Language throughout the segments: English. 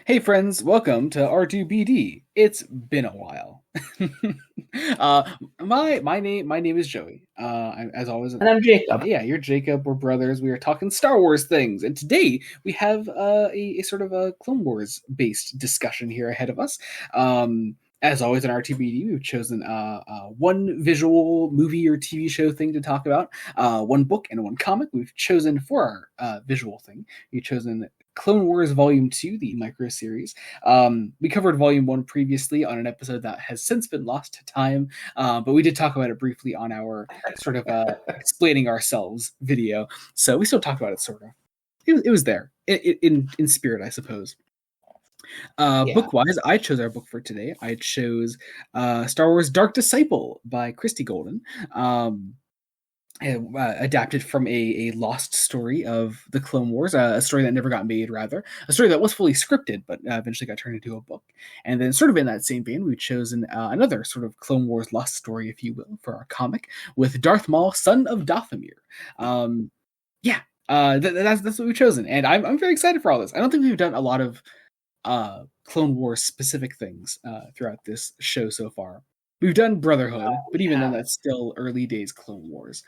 Hey friends, welcome to R2-BD. It's been a while. uh, my name is Joey. As always, And I'm Jacob. yeah, you're Jacob. We're brothers. We are talking Star Wars things, and today we have a sort of a Clone Wars based discussion here ahead of us. As always in R2-BD, we've chosen one visual movie or TV show thing to talk about, one book and one comic. We've chosen for our visual thing. We've chosen Clone Wars Volume 2, the micro series. We covered Volume 1 previously on an episode that has since been lost to time, but we did talk about it briefly on our sort of explaining ourselves video. So we still talked about it, sort of. It was there, in spirit, I suppose. Yeah. Book-wise, I chose our book for today. I chose Star Wars Dark Disciple by Christy Golden. Adapted from a lost story of the Clone Wars, a story that never got made, rather. A story that was fully scripted, but eventually got turned into a book. And then sort of in that same vein, we've chosen another sort of Clone Wars lost story, if you will, for our comic, with Darth Maul, son of Dathomir. Yeah, that's what we've chosen. And I'm very excited for all this. I don't think we've done a lot of Clone Wars specific things throughout this show so far. We've done Brotherhood, but even then, that's still early days Clone Wars.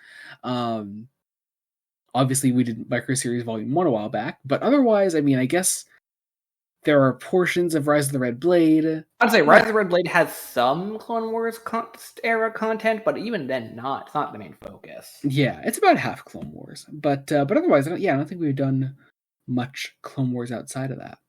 Obviously, we did Micro Series Volume 1 a while back, but otherwise, I mean, I guess there are portions of Rise of the Red Blade. I'd say Rise of the Red Blade has some Clone Wars era content, but even then, it's not the main focus. Yeah, it's about half Clone Wars, but otherwise, I don't think we've done much Clone Wars outside of that.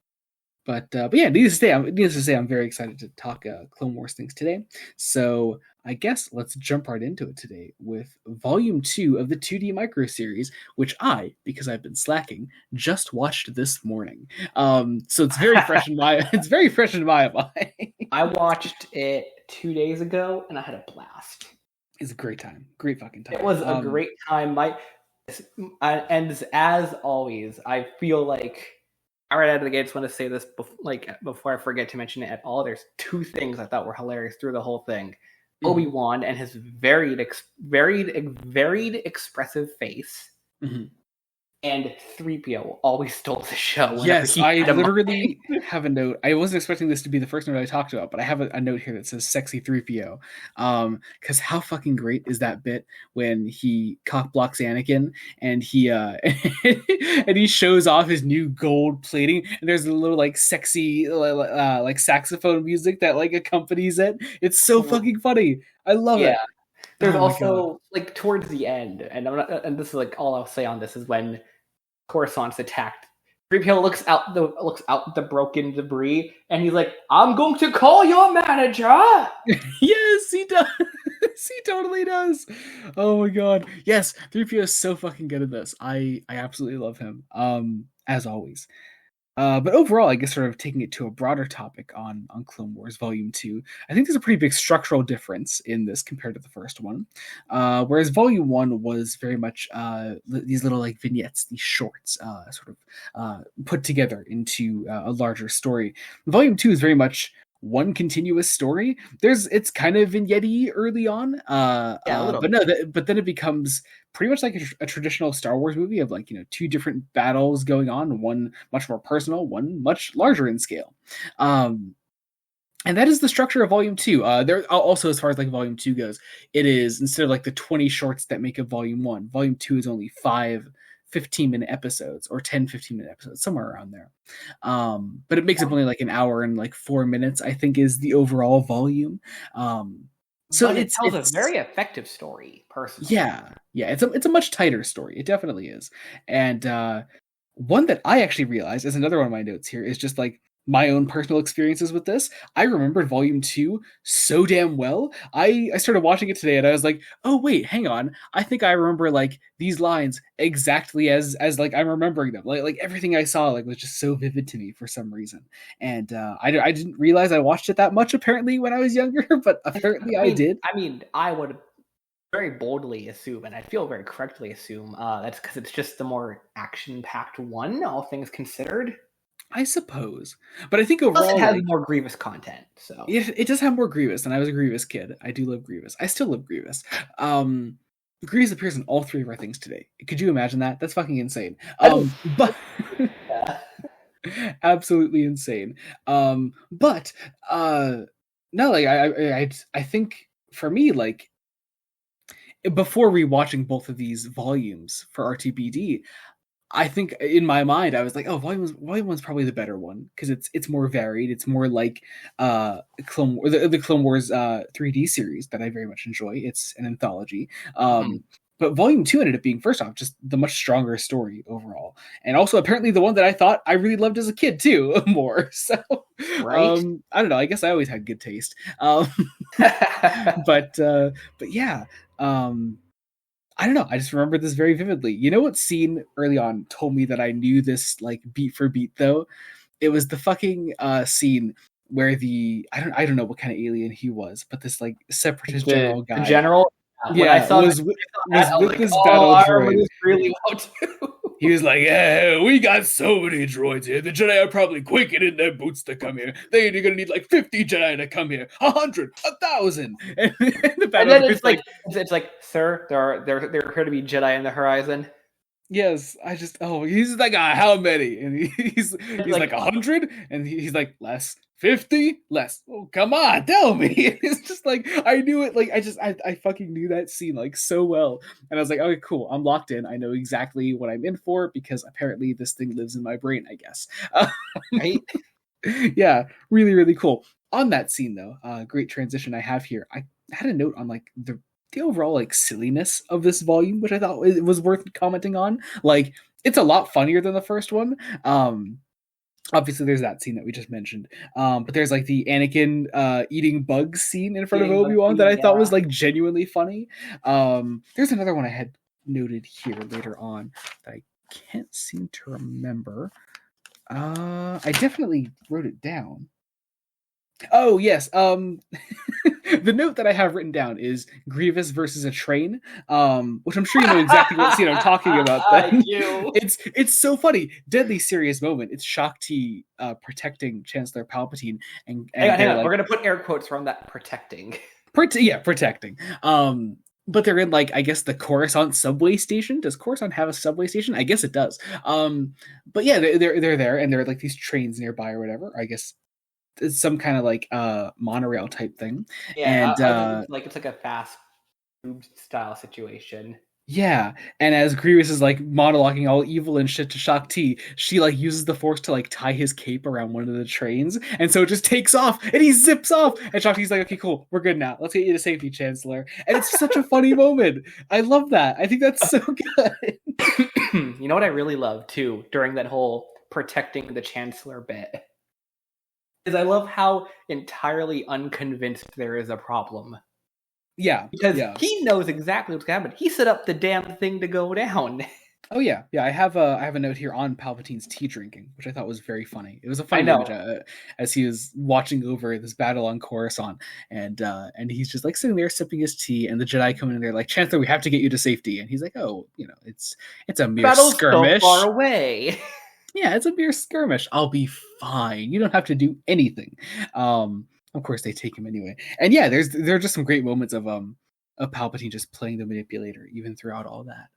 But yeah, needless to say, I'm very excited to talk Clone Wars things today. So I guess let's jump right into it today with Volume 2 of the 2D micro series, which I, because I've been slacking, just watched this morning. So it's very fresh in my mind. I watched it 2 days ago, and I had a blast. It's a great time, great fucking time. It was a great time. And as always, I feel like. Right out of the gate, I just want to say this before I forget to mention it at all. There's two things I thought were hilarious through the whole thing. Mm-hmm. Obi-Wan and his varied expressive face, mm-hmm. and 3PO always stole the show. Yes, I literally have a note. I wasn't expecting this to be the first note I talked about, but I have a note here that says "sexy 3PO." Because how fucking great is that bit when he cock blocks Anakin and he and he shows off his new gold plating, and there's a little like sexy like saxophone music that like accompanies it. It's so fucking funny. I love it. There's also like towards the end, and this is like all I'll say on this is when Coruscant's attacked. 3PO looks out the broken debris, and he's like, "I'm going to call your manager." Yes, he does. He totally does. Oh my god, yes, 3PO is so fucking good at this. I absolutely love him. As always. But overall, I guess sort of taking it to a broader topic on Clone Wars Volume 2, I think there's a pretty big structural difference in this compared to the first one. Whereas Volume 1 was very much these little like vignettes, these shorts, sort of put together into a larger story. Volume 2 is very much one continuous story. It's kind of vignette-y early on, but then it becomes pretty much like a traditional Star Wars movie of like, two different battles going on, one much more personal, one much larger in scale. And that is the structure of Volume 2. There also, as far as like Volume 2 goes, it is, instead of like the 20 shorts that make up Volume 1, Volume 2 is only 5 15-minute episodes or 10-15-minute episodes, somewhere around there. But it makes up only like an hour and like 4 minutes, I think, is the overall volume. So it tells a very effective story, personally. Yeah, it's a much tighter story. It definitely is. And one that I actually realized, as another one of my notes here, is just like my own personal experiences with this. I remembered Volume 2 so damn well. I started watching it today and I was like, oh wait, hang on. I think I remember like these lines exactly as like I'm remembering them. Like everything I saw like was just so vivid to me for some reason. And I didn't realize I watched it that much apparently when I was younger, but apparently I did. I mean, I would very boldly assume, and I feel very correctly assume, that's because it's just the more action-packed one, all things considered. I suppose, but I think overall it has more Grievous content. So it does have more Grievous, and I was a Grievous kid. I do love Grievous. I still love Grievous. Grievous appears in all three of our things today. Could you imagine that? That's fucking insane. But Absolutely insane. But no, like I think for me, like before rewatching both of these volumes for R2-BD, I think in my mind I was like, oh, volume one's probably the better one because it's more varied. It's more like the Clone Wars 3D series that I very much enjoy. It's an anthology. Mhm. But volume two ended up being, first off, just the much stronger story overall, and also apparently the one that I thought I really loved as a kid too more. So Right? I don't know. I guess I always had good taste. But but yeah. Um, I don't know. I just remember this very vividly. You know what scene early on told me that I knew this like beat for beat though? It was the fucking scene where I don't know what kind of alien he was, but this like separatist general The guy, general, when I yeah, saw that, was I was with like, this oh, battle I remember droid. this really well too. He was like, "Yeah, we got so many droids here. The Jedi are probably quaking in their boots to come here. They're gonna need like 50 Jedi to come here, 100, 1,000." And the And battle then droid's like, it's like, sir, there appear to be Jedi in the horizon. yes, he's like, how many? And It's he's like like, 100, and he's like, less, 50, less. Oh, come on, tell me. It's just like I knew it. Like I fucking knew that scene like so well, and I was like, okay, cool, I'm locked in. I know exactly what I'm in for because apparently this thing lives in my brain. I guess. right? Yeah, really, really cool. On that scene though, great transition I have here. I had a note on like the overall like silliness of this volume, which I thought was worth commenting on. Like it's a lot funnier than the first one. Um, Obviously there's that scene that we just mentioned. But there's like the Anakin eating bugs scene in front of Eating Obi-Wan that Bugsy, I thought yeah. was like genuinely funny. There's another one I had noted here later on that I can't seem to remember. I definitely wrote it down. Oh yes. The note that I have written down is Grievous versus a train. Which I'm sure you know exactly what scene I'm talking about. I Then do. it's so funny. Deadly serious moment. It's Shakti protecting Chancellor Palpatine, Hang and on, hang they're on. We're like gonna put air quotes from that protecting. protecting. But they're in like I guess the Coruscant subway station. Does Coruscant have a subway station? I guess it does. But yeah, they're there, and there are like these trains nearby or whatever. I guess it's some kind of like monorail type thing, Yeah, and I think it's like a fast food style situation. yeah, and as Grievous is like monologuing all evil and shit to Shakti, she like uses the Force to like tie his cape around one of the trains, and so it just takes off and he zips off. And Shakti's like, "Okay, cool, we're good now. Let's get you to safety, Chancellor." And it's such a funny moment. I love that. I think that's so good. You know what I really love too during that whole protecting the Chancellor bit is I love how entirely unconvinced there is a problem. Yeah, Because yeah. he knows exactly what's going to happen. He set up the damn thing to go down. Oh yeah, yeah. I have a note here on Palpatine's tea drinking, which I thought was very funny. It was a I funny image know. as he was watching over this battle on Coruscant, and he's just like sitting there sipping his tea, and the Jedi come in and they're like, "Chancellor, we have to get you to safety," and he's like, "Oh, it's a The mere battle's so far skirmish. away. Yeah, it's a mere skirmish. I'll be fine. You don't have to do anything." Of course they take him anyway, and yeah, there are just some great moments of Palpatine just playing the manipulator even throughout all that.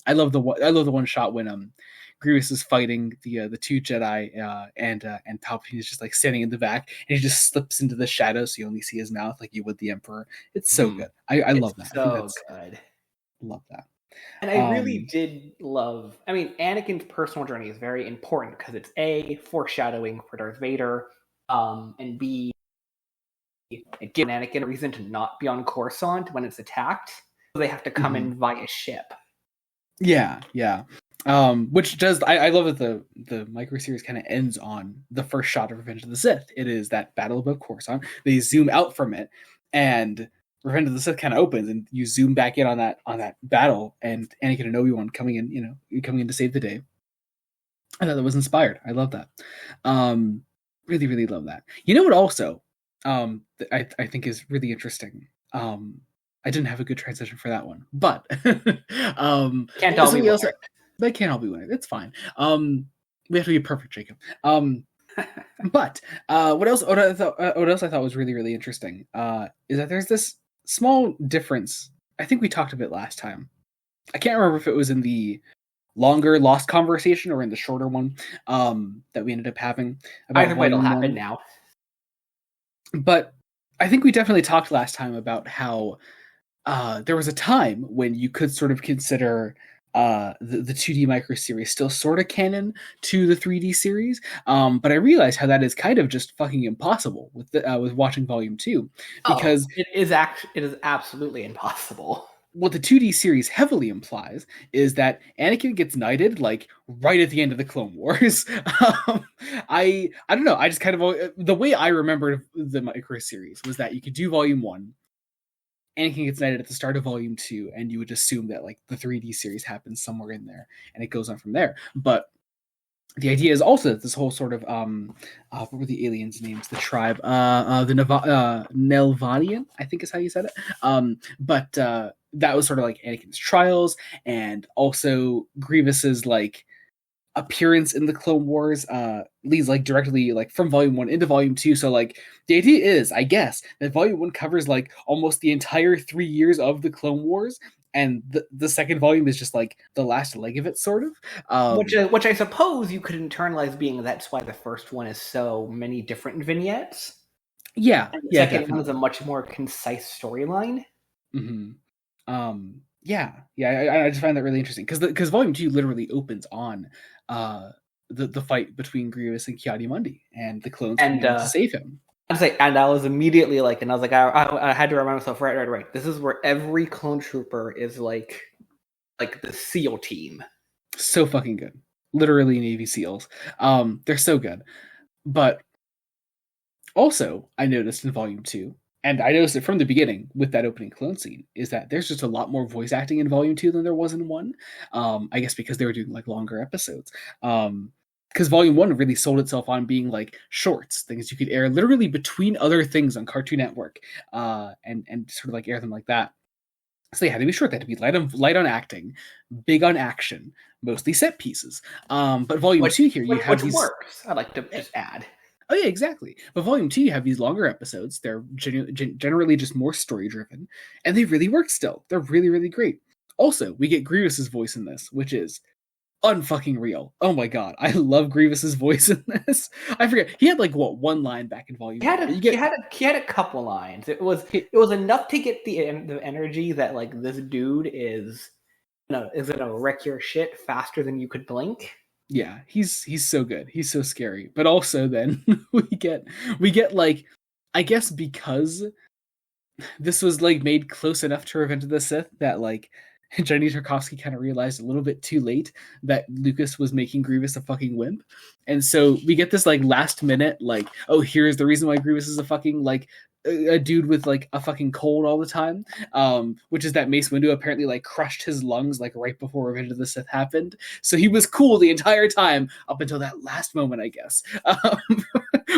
I love the one shot when Grievous is fighting the two Jedi and Palpatine is just like standing in the back and he just slips into the shadows so you only see his mouth like you would the Emperor. It's so good. I It's love that. I think so that's good. love that. And I really Um, did love. I mean, Anakin's personal journey is very important because it's A, foreshadowing for Darth Vader, and B, it gives Anakin a reason to not be on Coruscant when it's attacked. So they have to come mhm. in via ship. Yeah, yeah. Which does I love that the micro series kind of ends on the first shot of Revenge of the Sith. It is that battle above Coruscant. They zoom out from it, and Revenge of the Sith kind of opens, and you zoom back in on that battle, and Anakin and Obi-Wan coming in, coming in to save the day. I thought that was inspired. I love that. Really, really love that. You know what? Also, I think is really interesting. I didn't have a good transition for that one, but Can't all be something else winners. they can't all be winners. It's fine. We have to be perfect, Jacob. But what else I thought was really, really interesting is that there's this small difference. I think we talked a bit last time. I can't remember if it was in the longer Lost conversation or in the shorter one that we ended up having about Either way, it'll Volume happen 1. now. But I think we definitely talked last time about how there was a time when you could sort of consider the 2D micro series still sort of canon to the 3D series, but I realized how that is kind of just fucking impossible with watching Volume 2, because it is absolutely impossible. what the 2D series heavily implies is that Anakin gets knighted like right at the end of the Clone Wars. I don't know. I just kind of the way I remembered the micro series was that you could do Volume 1, Anakin gets knighted at the start of Volume 2, and you would assume that like the 3D series happens somewhere in there, and it goes on from there. But the idea is also that this whole sort of what were the aliens' names? The tribe, the Nelvanian, I think is how you said it. But that was sort of like Anakin's trials, and also Grievous's like appearance in the Clone Wars leads like directly like from Volume 1 into Volume 2. So like the idea is, I guess, that Volume 1 covers like almost the entire 3 years of the Clone Wars, and the second volume is just like the last leg of it, sort of. Which I suppose you could internalize being that's why the first one is so many different vignettes. Yeah, And the yeah, second definitely. one is a much more concise storyline. Mm-hmm. I just find that really interesting because Volume 2 literally opens on the fight between Grievous and Ki-Adi-Mundi, and the clones coming in to save him. And I was immediately like, I had to remind myself, right. This is where every clone trooper is like the SEAL team. So fucking good. Literally Navy SEALs. They're so good. But also, I noticed in Volume 2, and I noticed it from the beginning with that opening clone scene, is that there's just a lot more voice acting in Volume 2 than there was in 1. I guess because they were doing like longer episodes. Because Volume 1 really sold itself on being like shorts, things you could air literally between other things on Cartoon Network, and sort of like air them like that. So they had to be short. They had to be light on acting, big on action, mostly set pieces. But Volume 2 here, you have which these works. I'd like to just add. Oh yeah, exactly. But Volume 2, you have these longer episodes. They're generally just more story driven, and they really work still. They're really, really great. Also, we get Grievous's voice in this, which is unfucking real. Oh my god, I love Grievous's voice in this. I forget, he had like what, one line back in Volume 1. He had a couple lines. It was enough to get the energy that like this dude is gonna wreck your shit faster than you could blink. Yeah, he's so good. He's so scary. But also then we get like, I guess because this was like made close enough to Revenge of the Sith that like Jenny Tarkovsky kind of realized a little bit too late that Lucas was making Grievous a fucking wimp. And so we get this like last minute, like, oh, here's the reason why Grievous is a fucking like a dude with like a fucking cold all the time, which is that Mace Windu apparently like crushed his lungs like right before Revenge of the Sith happened. So he was cool the entire time up until that last moment, I guess,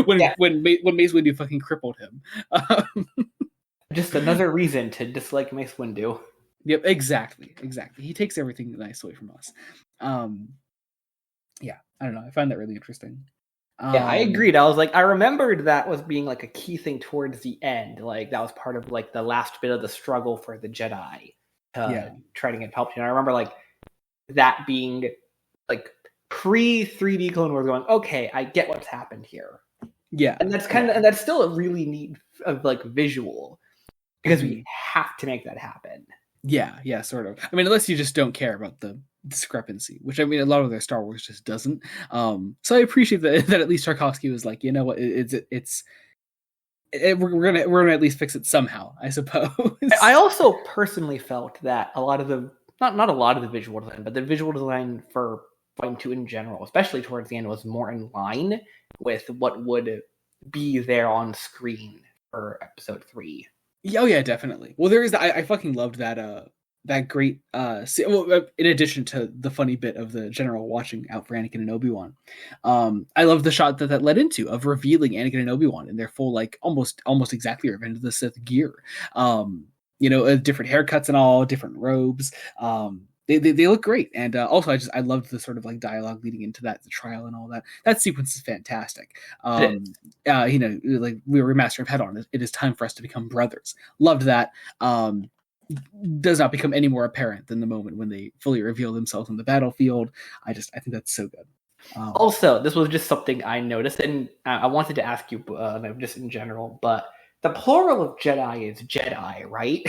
when Mace Windu fucking crippled him. Just another reason to dislike Mace Windu. Yep, exactly. He takes everything nice away from us. Yeah, I don't know. I find that really interesting. Yeah, I agreed. I was like, I remembered that was being like a key thing towards the end. Like that was part of like the last bit of the struggle for the Jedi to try to get Palpatine. I remember like that being like pre 3D Clone Wars going, okay, I get what's happened here. Yeah. And that's still a really neat like visual because we have to make that happen. Yeah, sort of. I mean, unless you just don't care about the discrepancy, which I mean, a lot of their Star Wars just doesn't. So I appreciate that at least Tarkovsky was like, you know what, we're gonna at least fix it somehow, I suppose. I also personally felt that a lot of the not a lot of the visual design, but the visual design for Volume 2 in general, especially towards the end, was more in line with what would be there on screen for Episode 3. Oh yeah, definitely. Well, there is. I fucking loved that great. Well, in addition to the funny bit of the general watching out for Anakin and Obi-Wan, I love the shot that led into of revealing Anakin and Obi-Wan in their full like almost exactly Revenge of the Sith gear. Different haircuts and all, different robes. They look great, and also I loved the sort of like dialogue leading into that, the trial and all that. That sequence is fantastic. Like we were Master of Head on. It is time for us to become brothers. Loved that. does not become any more apparent than the moment when they fully reveal themselves on the battlefield. I think that's so good. Also, this was just something I noticed, and I wanted to ask you just in general, but the plural of Jedi is Jedi, right?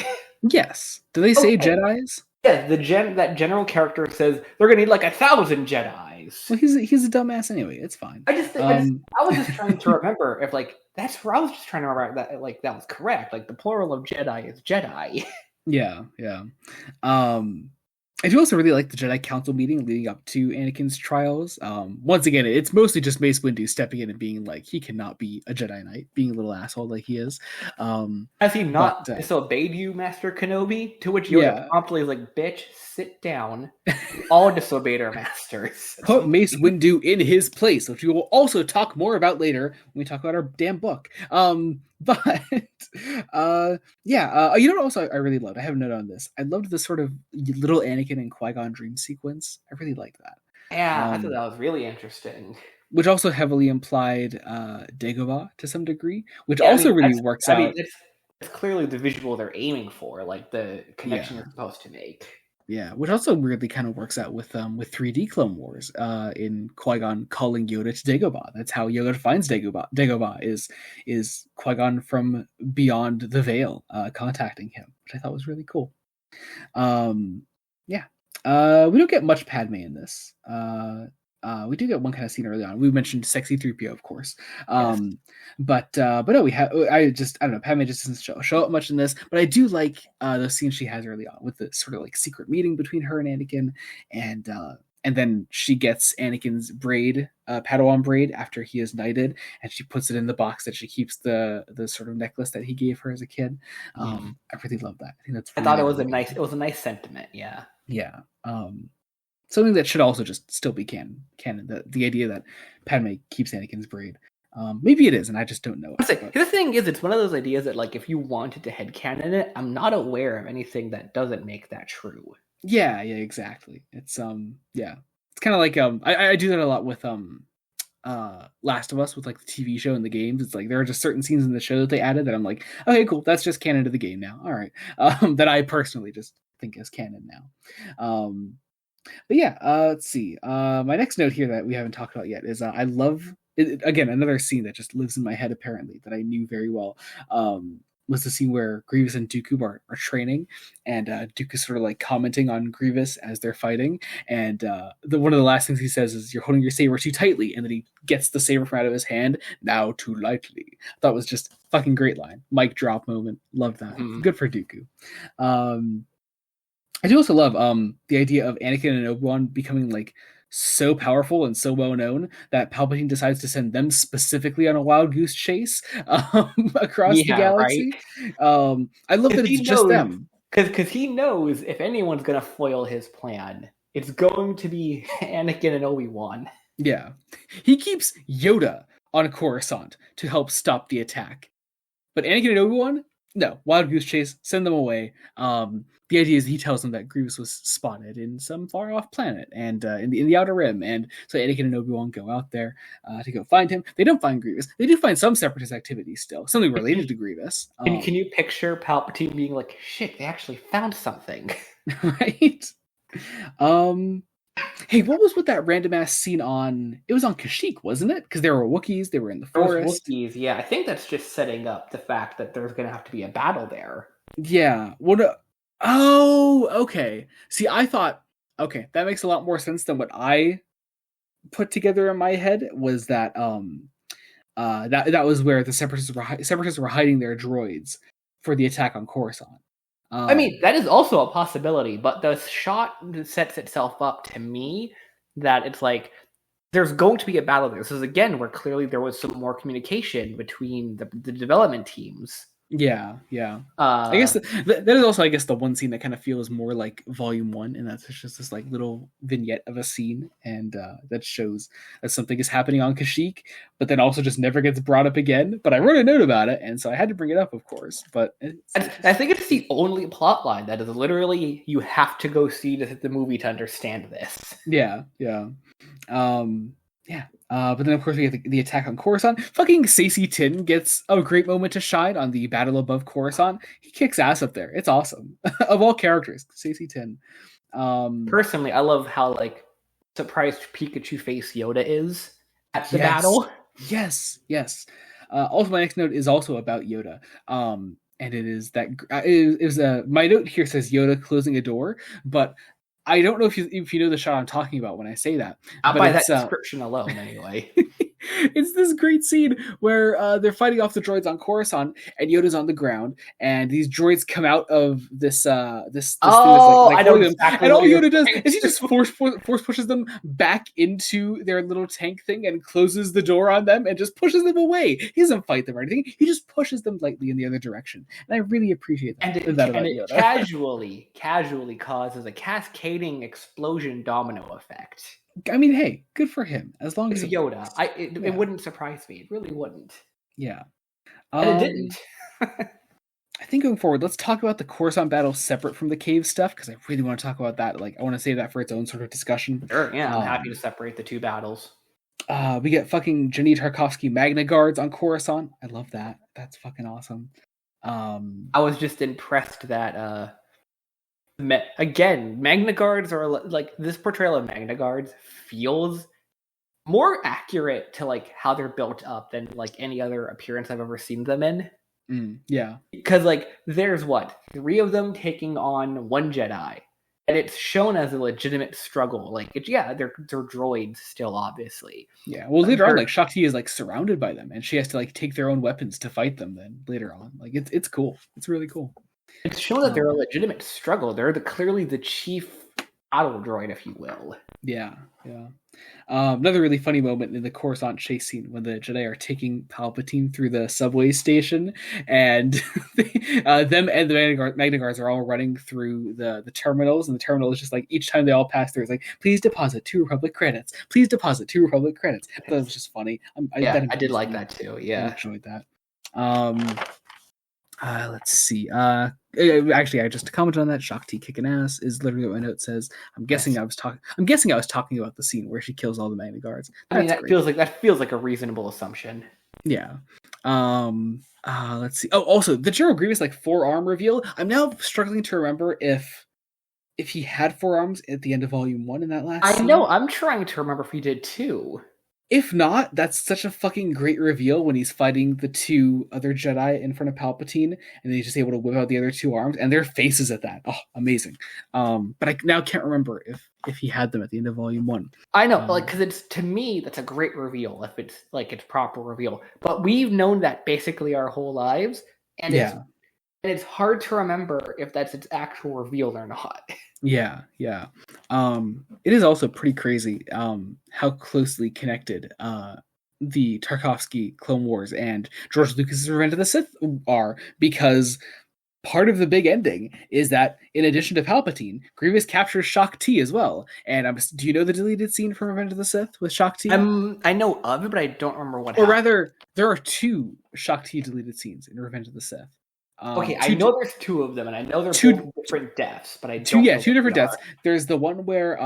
Yes. Do they say Okay. Jedis? Yeah, that general character says they're gonna need like 1,000 Jedis. Well, he's a dumbass anyway. It's fine. I was just trying to remember if like that's where I was just trying to remember that like that was correct. Like the plural of Jedi is Jedi. Yeah, yeah. Um, I do also really like the Jedi Council meeting leading up to Anakin's trials. Once again, it's mostly just Mace Windu stepping in and being like, he cannot be a Jedi Knight, being a little asshole like he is. Has he not disobeyed you, Master Kenobi? To which Yoda promptly is like, "Bitch, sit down. We all disobeyed our masters." Put Mace Windu in his place, which we will also talk more about later when we talk about our damn book. But yeah, you know what also I really loved? I have a note on this. I loved the sort of little Anakin and Qui-Gon dream sequence. I really liked that. Yeah, I thought that was really interesting. Which also heavily implied Dagobah to some degree, which also really works out. It's clearly the visual they're aiming for, like the connection you're supposed to make. Yeah, which also weirdly kind of works out with 3D Clone Wars in Qui-Gon calling Yoda to Dagobah. That's how Yoda finds Dagobah. Dagobah is Qui-Gon from beyond the veil contacting him, which I thought was really cool. Yeah. We don't get much Padme in this. We do get one kind of scene early on. We mentioned sexy 3PO, of course. Yes. But no, I don't know. Padme just doesn't show up much in this, but I do like the scene she has early on with the sort of like secret meeting between her and Anakin, and then she gets Anakin's braid, Padawan braid, after he is knighted, and she puts it in the box that she keeps the sort of necklace that he gave her as a kid. I really love that. I think that's. I thought it was a nice sentiment. Yeah. Yeah. Something that should also just still be canon. The idea that Padme keeps Anakin's braid. Maybe it is, and I just don't know. The thing is, it's one of those ideas that, like, if you wanted to headcanon it, I'm not aware of anything that doesn't make that true. Yeah, exactly. It's yeah, it's kind of like I do that a lot with Last of Us, with like the TV show and the games. It's like there are just certain scenes in the show that they added that I'm like, okay, cool, that's just canon to the game now. All right, that I personally just think is canon now. But yeah, let's see. My next note here that we haven't talked about yet is I love again another scene that just lives in my head apparently that I knew very well. Was the scene where Grievous and Dooku are training, and Dooku is sort of like commenting on Grievous as they're fighting, and one of the last things he says is, "You're holding your saber too tightly," and then he gets the saber from out of his hand, "Now too lightly." I thought it was just fucking great line, mic drop moment. Love that. Good for Dooku. I do also love the idea of Anakin and Obi-Wan becoming like so powerful and so well known that Palpatine decides to send them specifically on a wild goose chase across the galaxy. Right? I love that it's just them. Because he knows if anyone's going to foil his plan, it's going to be Anakin and Obi-Wan. Yeah. He keeps Yoda on Coruscant to help stop the attack. But Anakin and Obi-Wan, no, wild goose chase, send them away. The idea is he tells them that Grievous was spotted in some far off planet and in the Outer Rim, and so Anakin and Obi-Wan go out there to go find him. They don't find Grievous. They do find some Separatist activity still, something related to Grievous. Can you picture Palpatine being like, "Shit, they actually found something," right? Hey, what was with that random ass scene on? It was on Kashyyyk, wasn't it? Because there were Wookiees, they were in the forest. Wookiees, yeah. I think that's just setting up the fact that there's going to have to be a battle there. Yeah. What? Oh, okay. See, I thought, okay, that makes a lot more sense than what I put together in my head. Was that that was where the separatists were hiding their droids for the attack on Coruscant. I mean, that is also a possibility, but the shot sets itself up to me that it's like there's going to be a battle there. This is again where clearly there was some more communication between the development teams. Yeah. I guess that is also, I guess, the one scene that kind of feels more like Volume 1, and that's just this like little vignette of a scene, and that shows that something is happening on Kashyyyk, but then also just never gets brought up again. But I wrote a note about it, and so I had to bring it up, of course. But I think it's the only plot line that is literally you have to go see the movie to understand this. Yeah. Yeah. But then of course we get the attack on Coruscant. Fucking Sacy Tin gets a great moment to shine on the battle above Coruscant. He kicks ass up there. It's awesome. Of all characters, Sacy Tin. Personally, I love how like surprised Pikachu face Yoda is at the Yes. battle. Yes. Also, my next note is also about Yoda. And it is that it was my note here says Yoda closing a door, but I don't know if you know the shot I'm talking about when I say that. Not But by that description alone, anyway. It's this great scene where they're fighting off the droids on Coruscant, and Yoda's on the ground, and these droids come out of this this thing Oh, that's I know them, exactly and all what you're Yoda does saying. is he just force pushes them back into their little tank thing and closes the door on them and just pushes them away. He doesn't fight them or anything. He just pushes them lightly in the other direction, and I really appreciate that. And it casually causes a cascading explosion domino effect. I mean, hey, good for him. As long It's as Yoda. It wouldn't surprise me. It really wouldn't. Yeah. And it didn't. I think going forward, let's talk about the Coruscant battle separate from the cave stuff, because I really want to talk about that. Like, I want to save that for its own sort of discussion. Sure, yeah, I'm happy to separate the two battles. We get fucking Jenny Tarkovsky Magna Guards on Coruscant. I love that. That's fucking awesome. I was just impressed that again, Magna Guards are like this portrayal of Magna Guards feels more accurate to like how they're built up than like any other appearance I've ever seen them in. Yeah, because like there's what 3 of them taking on 1 Jedi, and it's shown as a legitimate struggle. Like they're droids still, obviously. Yeah, well, later on, like Shakti is like surrounded by them, and she has to like take their own weapons to fight them. Then later on, like it's cool. It's really cool. It's shown that they're a legitimate struggle. They're clearly the chief battle droid, if you will. Yeah. Another really funny moment in the Coruscant chase scene when the Jedi are taking Palpatine through the subway station, and them and the Magna Guards are all running through the terminals, and the terminal is just like each time they all pass through, it's like, please deposit 2 Republic credits. Please deposit 2 Republic credits. That was just funny. I did like that too. Yeah, I enjoyed that. Let's see. Actually, I just commented on that. Shakti kicking ass is literally what my note says. I'm guessing I was talking about the scene where she kills all the Magna Guards. That feels like a reasonable assumption. Yeah. Let's see. Oh, also the General Grievous like forearm reveal. I'm now struggling to remember if he had forearms at the end of Volume 1 in that last scene. know. I'm trying to remember if he did too. If not, that's such a fucking great reveal when he's fighting the 2 other Jedi in front of Palpatine, and then he's just able to whip out the other 2 arms, and their faces at that. Oh, amazing. But I now can't remember if he had them at the end of Volume 1. I know, because it's, to me, that's a great reveal if it's like its proper reveal. But we've known that basically our whole lives, and it's hard to remember if that's its actual reveal or not. Yeah. It is also pretty crazy how closely connected the Tarkovsky Clone Wars and George Lucas's Revenge of the Sith are, because part of the big ending is that in addition to Palpatine, Grievous captures Shakti as well. And do you know the deleted scene from Revenge of the Sith with Shakti? I know of it, but I don't remember what happened. Or rather, there are 2 Shakti deleted scenes in Revenge of the Sith. Okay, I know there's 2 of them, and I know they're 2 different deaths, but I don't know 2 different deaths. There's the one where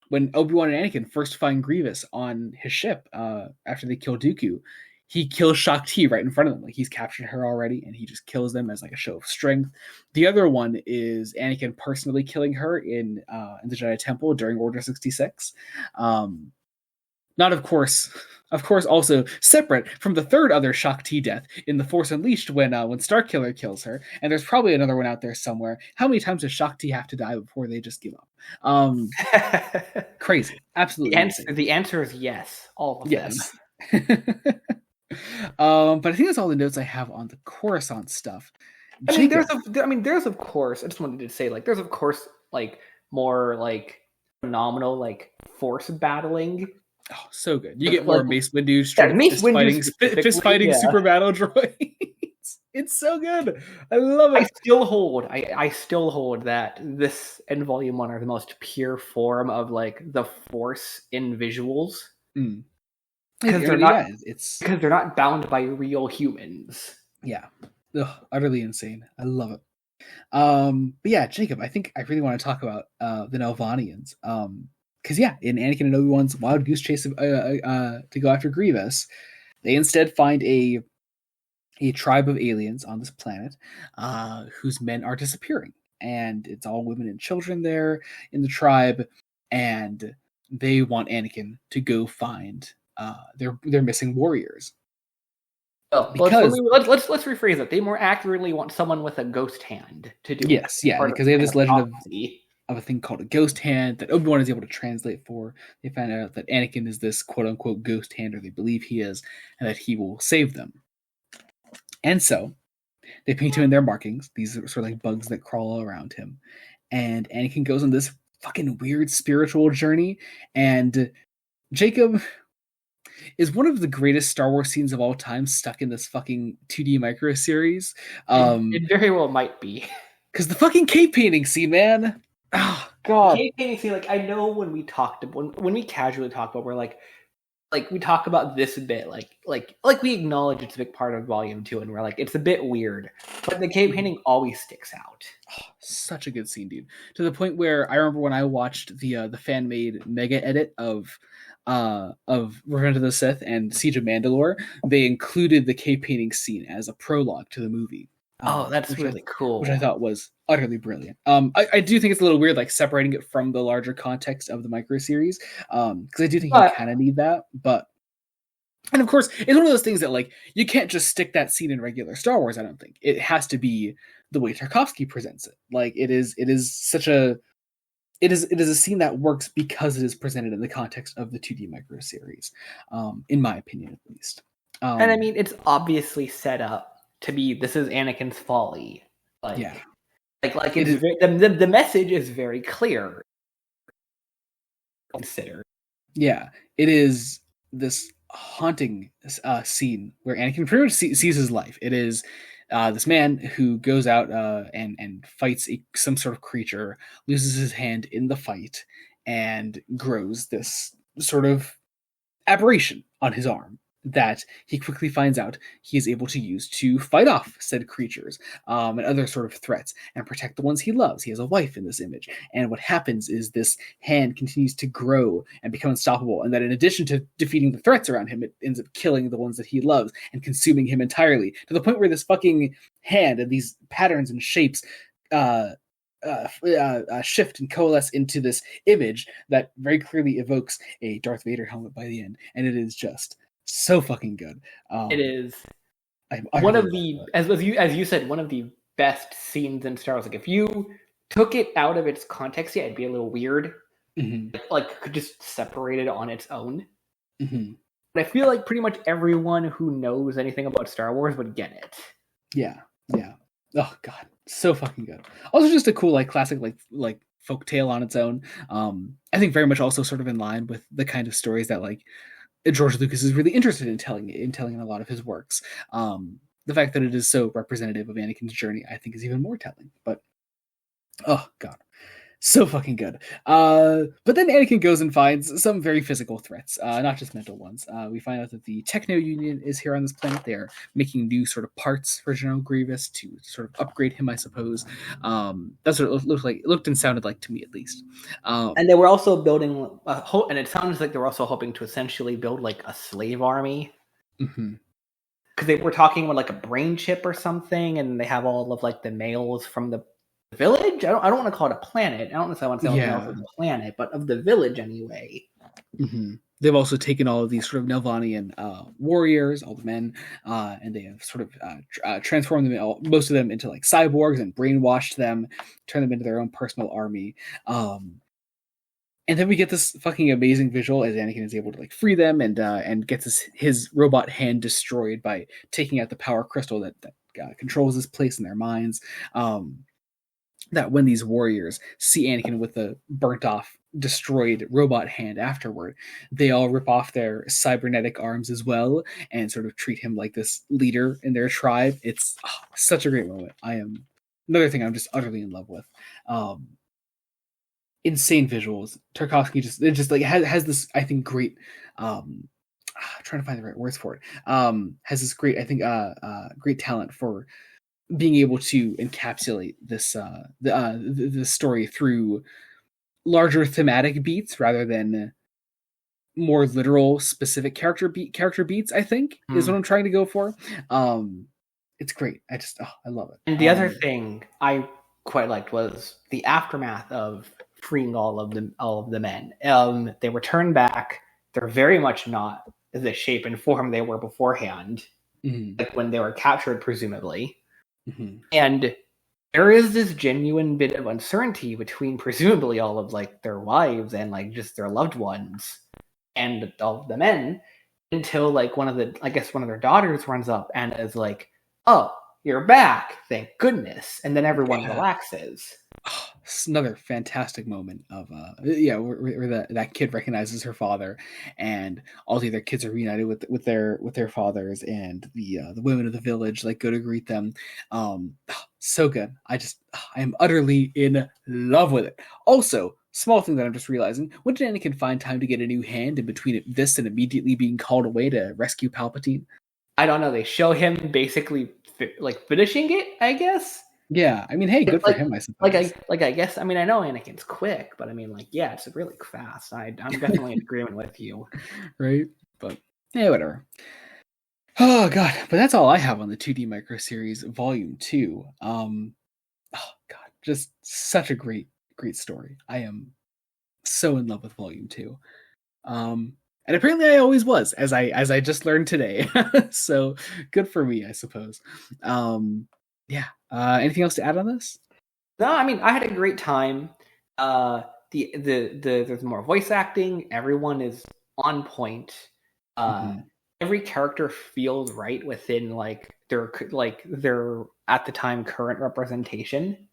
when Obi-Wan and Anakin first find Grievous on his ship after they kill Dooku, he kills Shakti right in front of them. Like, he's captured her already, and he just kills them as like a show of strength. The other one is Anakin personally killing her in the Jedi Temple during Order 66. Not, of course, also separate from the 3rd other Shakti death in The Force Unleashed when Starkiller kills her. And there's probably another one out there somewhere. How many times does Shakti have to die before they just give up? Crazy. Absolutely. The answer is yes. All of them. But I think that's all the notes I have on the Coruscant stuff. There's of course, I just wanted to say, like, there's of course like more like phenomenal like force battling. Oh, so good. You get more Mace Windu fist fighting super battle droids. It's so good. I love it. I still hold that this and Volume 1 are the most pure form of like the Force in visuals. Because they're not bound by real humans. Yeah. Ugh, utterly insane. I love it. But yeah, Jacob, I think I really want to talk about the Nelvanians. because in Anakin and Obi-Wan's wild goose chase to go after Grievous, they instead find a tribe of aliens on this planet whose men are disappearing, and it's all women and children there in the tribe, and they want Anakin to go find their missing warriors. Well, Because let's rephrase it. They more accurately want someone with a ghost hand to do it. Because they have this legend of a thing called a ghost hand that Obi-Wan is able to translate for. They find out that Anakin is this quote-unquote ghost hand, or they believe he is, and that he will save them. And so they paint him in their markings, these sort of like bugs that crawl around him. And Anakin goes on this fucking weird spiritual journey. And Jacob is one of the greatest Star Wars scenes of all time stuck in this fucking 2D micro series. It very well might be. Because the fucking cave painting scene, man. Oh, God. Cave painting scene, like, I know when we casually talk about, we're like we talk about this a bit, like we acknowledge it's a big part of Volume 2, and we're like, it's a bit weird, but the cave painting always sticks out. Oh, such a good scene, dude. To the point where I remember when I watched the fan-made mega edit of Revenge of the Sith and Siege of Mandalore, they included the cave painting scene as a prologue to the movie. That's really cool. Which I thought was utterly brilliant. I do think it's a little weird, like separating it from the larger context of the micro series, because I do think you kind of need that. And of course, it's one of those things that like you can't just stick that scene in regular Star Wars. I don't think it has to be the way Tarkovsky presents it. Like it is a scene that works because it is presented in the context of the 2D micro series, in my opinion, at least. And I mean, it's obviously set up to be, this is Anakin's folly. Like the message is very clear. Consider. Yeah, it is this haunting scene where Anakin pretty much sees his life. It is this man who goes out and fights some sort of creature, loses his hand in the fight, and grows this sort of aberration on his arm that he quickly finds out he is able to use to fight off said creatures and other sort of threats and protect the ones he loves. He has a wife in this image. And what happens is this hand continues to grow and become unstoppable. And that in addition to defeating the threats around him, it ends up killing the ones that he loves and consuming him entirely, to the point where this fucking hand and these patterns and shapes shift and coalesce into this image that very clearly evokes a Darth Vader helmet by the end. And it is just so fucking good. It is one of the, as you said, one of the best scenes in Star Wars. Like if you took it out of its context, it'd be a little weird. Mm-hmm. Like could just separate it on its own. Mm-hmm. But I feel like pretty much everyone who knows anything about Star Wars would get it. Yeah. Oh God, so fucking good. Also, just a cool classic like folk tale on its own. I think very much also sort of in line with the kind of stories that George Lucas is really interested in telling in a lot of his works. The fact that it is so representative of Anakin's journey, I think, is even more telling. But oh God, so fucking good. But then Anakin goes and finds some very physical threats, not just mental ones. We find out that the Techno Union is here on this planet. They are making new sort of parts for General Grievous to sort of upgrade him, I suppose. That's what it looked and sounded like to me, at least. And they were also building, and it sounds like they were also hoping to essentially build a slave army. Mm-hmm. Because they were talking about a brain chip or something, and they have all of the males from the village. I don't want to call it a planet. I don't necessarily want to say anything else of the planet, but of the village anyway. Mm-hmm. They've also taken all of these sort of Nelvanian warriors, all the men, and they have sort of transformed them, most of them, into cyborgs and brainwashed them, turned them into their own personal army. And then we get this fucking amazing visual as Anakin is able to free them and gets his robot hand destroyed by taking out the power crystal that controls this place in their minds. That when these warriors see Anakin with the burnt off, destroyed robot hand afterward, they all rip off their cybernetic arms as well and sort of treat him like this leader in their tribe. It's such a great moment. Another thing I'm just utterly in love with. Insane visuals. Tarkovsky just has this, I think, great trying to find the right words for it. Has this great, I think, great talent for being able to encapsulate this the story through larger thematic beats rather than more literal specific character beats, I think, is what I'm trying to go for. It's great. I love it. And the other thing I quite liked was the aftermath of freeing all of the men. They return back. They're very much not the shape and form they were beforehand, like when they were captured, presumably. And there is this genuine bit of uncertainty between presumably all of like their wives and like just their loved ones and all of the men, until like one of their daughters runs up and is like, "Oh, you're back, thank goodness," and then everyone relaxes. It's another fantastic moment of where that kid recognizes her father, and all the other kids are reunited with their fathers, and the women of the village like go to greet them. So good. I am utterly in love with it. Also, small thing that I'm just realizing: when did Anakin find time to get a new hand in between this and immediately being called away to rescue Palpatine? I don't know. They show him basically like finishing it, I guess. Yeah, I mean, hey, good for him, I suppose. I guess. I mean, I know Anakin's quick, but I mean, like, yeah, it's really fast. I'm definitely in agreement with you. Right, but yeah, whatever. Oh god, but that's all I have on the 2D Micro Series Volume 2. Oh god, just such a great story. I am so in love with Volume 2. And apparently I always was, as I just learned today. So good for me, I suppose. Yeah. Anything else to add on this? No, I mean, I had a great time. There's more voice acting. Everyone is on point. Every character feels right within like their at the time current representation.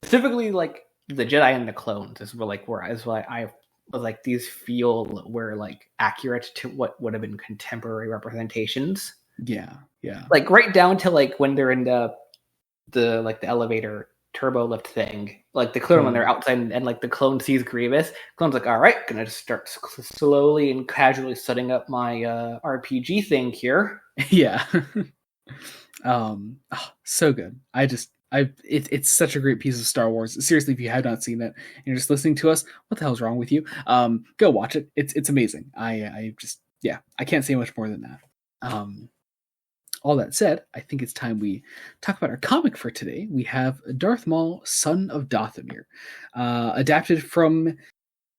Specifically, like the Jedi and the clones is where I was like, these feel were like accurate to what would have been contemporary representations. Yeah. Like right down to like when they're in the elevator turbo lift thing, like the clone when they're outside and like the clone sees Grievous, clone's like, all right, gonna just start slowly and casually setting up my RPG thing here. Yeah. So good. It's such a great piece of Star Wars. Seriously, if you have not seen it and you're just listening to us, what the hell's wrong with you? Go watch it. It's amazing. I can't say much more than that. All that said, I think it's time we talk about our comic for today. We have Darth Maul, Son of Dathomir, adapted from.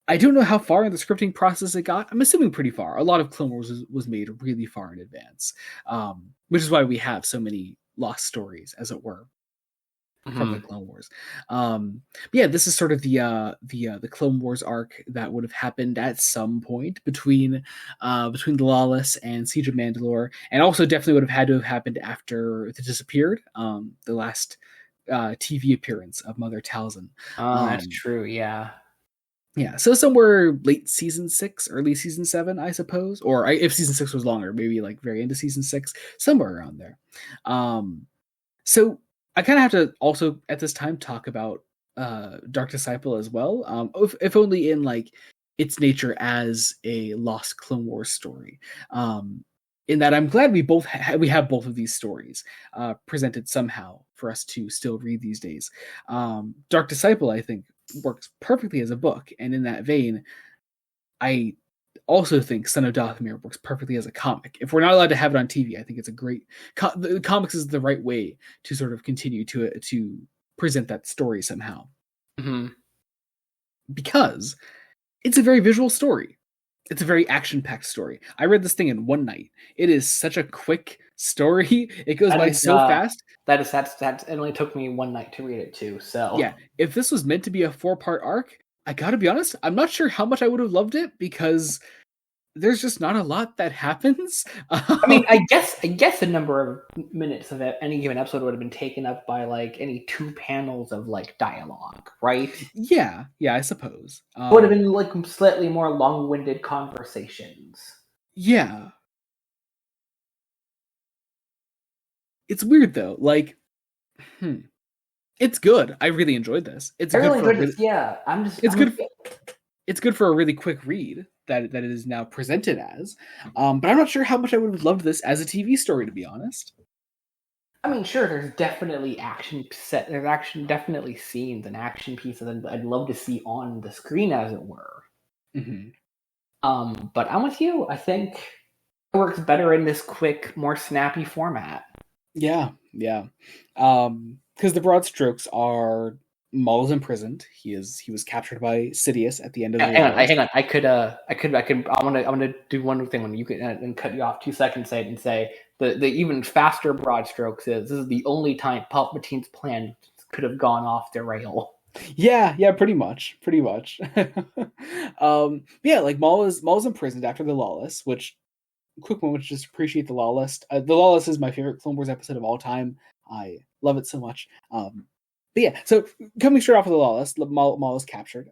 I don't know how far in the scripting process it got. I'm assuming pretty far. A lot of Clone Wars was made really far in advance, which is why we have so many lost stories, as it were, from the Clone Wars. This is sort of the Clone Wars arc that would have happened at some point between the Lawless and Siege of Mandalore, and also definitely would have had to have happened after the Disappeared, the last TV appearance of Mother Talzin. That's true. Yeah. Yeah, so somewhere late season 6, early season 7, I suppose, or if season 6 was longer, maybe like very into season 6, somewhere around there. So I kind of have to also at this time talk about Dark Disciple as well, if only in like its nature as a lost Clone Wars story. In that I'm glad we have both of these stories presented somehow for us to still read these days. Dark Disciple, I think, works perfectly as a book, and in that vein, I also think Son of Dathomir works perfectly as a comic. If we're not allowed to have it on TV, I think it's a great the comics is the right way to sort of continue to present that story somehow, because it's a very visual story. It's a very action-packed story. I read this thing in one night. It is such a quick story. It goes by so fast. That it only took me one night to read it too. So yeah, if this was meant to be a 4-part arc, I gotta be honest, I'm not sure how much I would have loved it, because there's just not a lot that happens. I mean, I guess the number of minutes of any given episode would have been taken up by like any 2 panels of like dialogue, right? Yeah, I suppose. Would have been like slightly more long-winded conversations. Yeah. It's weird though. Like, it's good. I really enjoyed this. It's good. It's good for a really quick read that it is now presented as. But I'm not sure how much I would have loved this as a TV story, to be honest. I mean, sure, there's definitely definitely scenes and action pieces I'd love to see on the screen, as it were. Mm-hmm. But I'm with you. I think it works better in this quick, more snappy format. Yeah, yeah. Because the broad strokes are Maul's imprisoned. He was captured by Sidious at the end of the Hang on, Lawless. hang on. I could. I want to do one thing when you can and cut you off 2 seconds. Say the even faster broad strokes is this is the only time Palpatine's plan could have gone off the rail. Yeah, pretty much. Yeah, like Maul's imprisoned after the Lawless, which quick moment to just appreciate the Lawless. The Lawless is my favorite Clone Wars episode of all time. I love it so much. But yeah, so coming straight off of the Lawless, Maul is captured.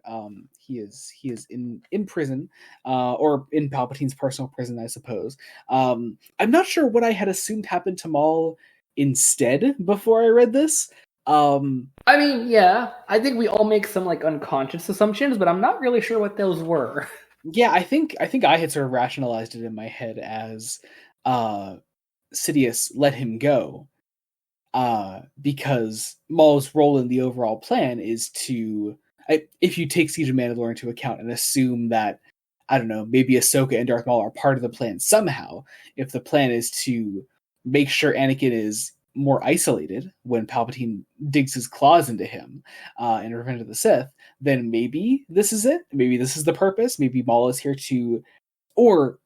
He is in prison, or in Palpatine's personal prison, I suppose. I'm not sure what I had assumed happened to Maul instead before I read this. I mean, yeah, I think we all make some like unconscious assumptions, but I'm not really sure what those were. Yeah, I think I had sort of rationalized it in my head as Sidious let him go, because Maul's role in the overall plan is to, if you take Siege of Mandalore into account and assume that, I don't know, maybe Ahsoka and Darth Maul are part of the plan somehow, if the plan is to make sure Anakin is more isolated when Palpatine digs his claws into him in Revenge of the Sith, then maybe this is it. Maybe this is the purpose. Maybe Maul is here to, or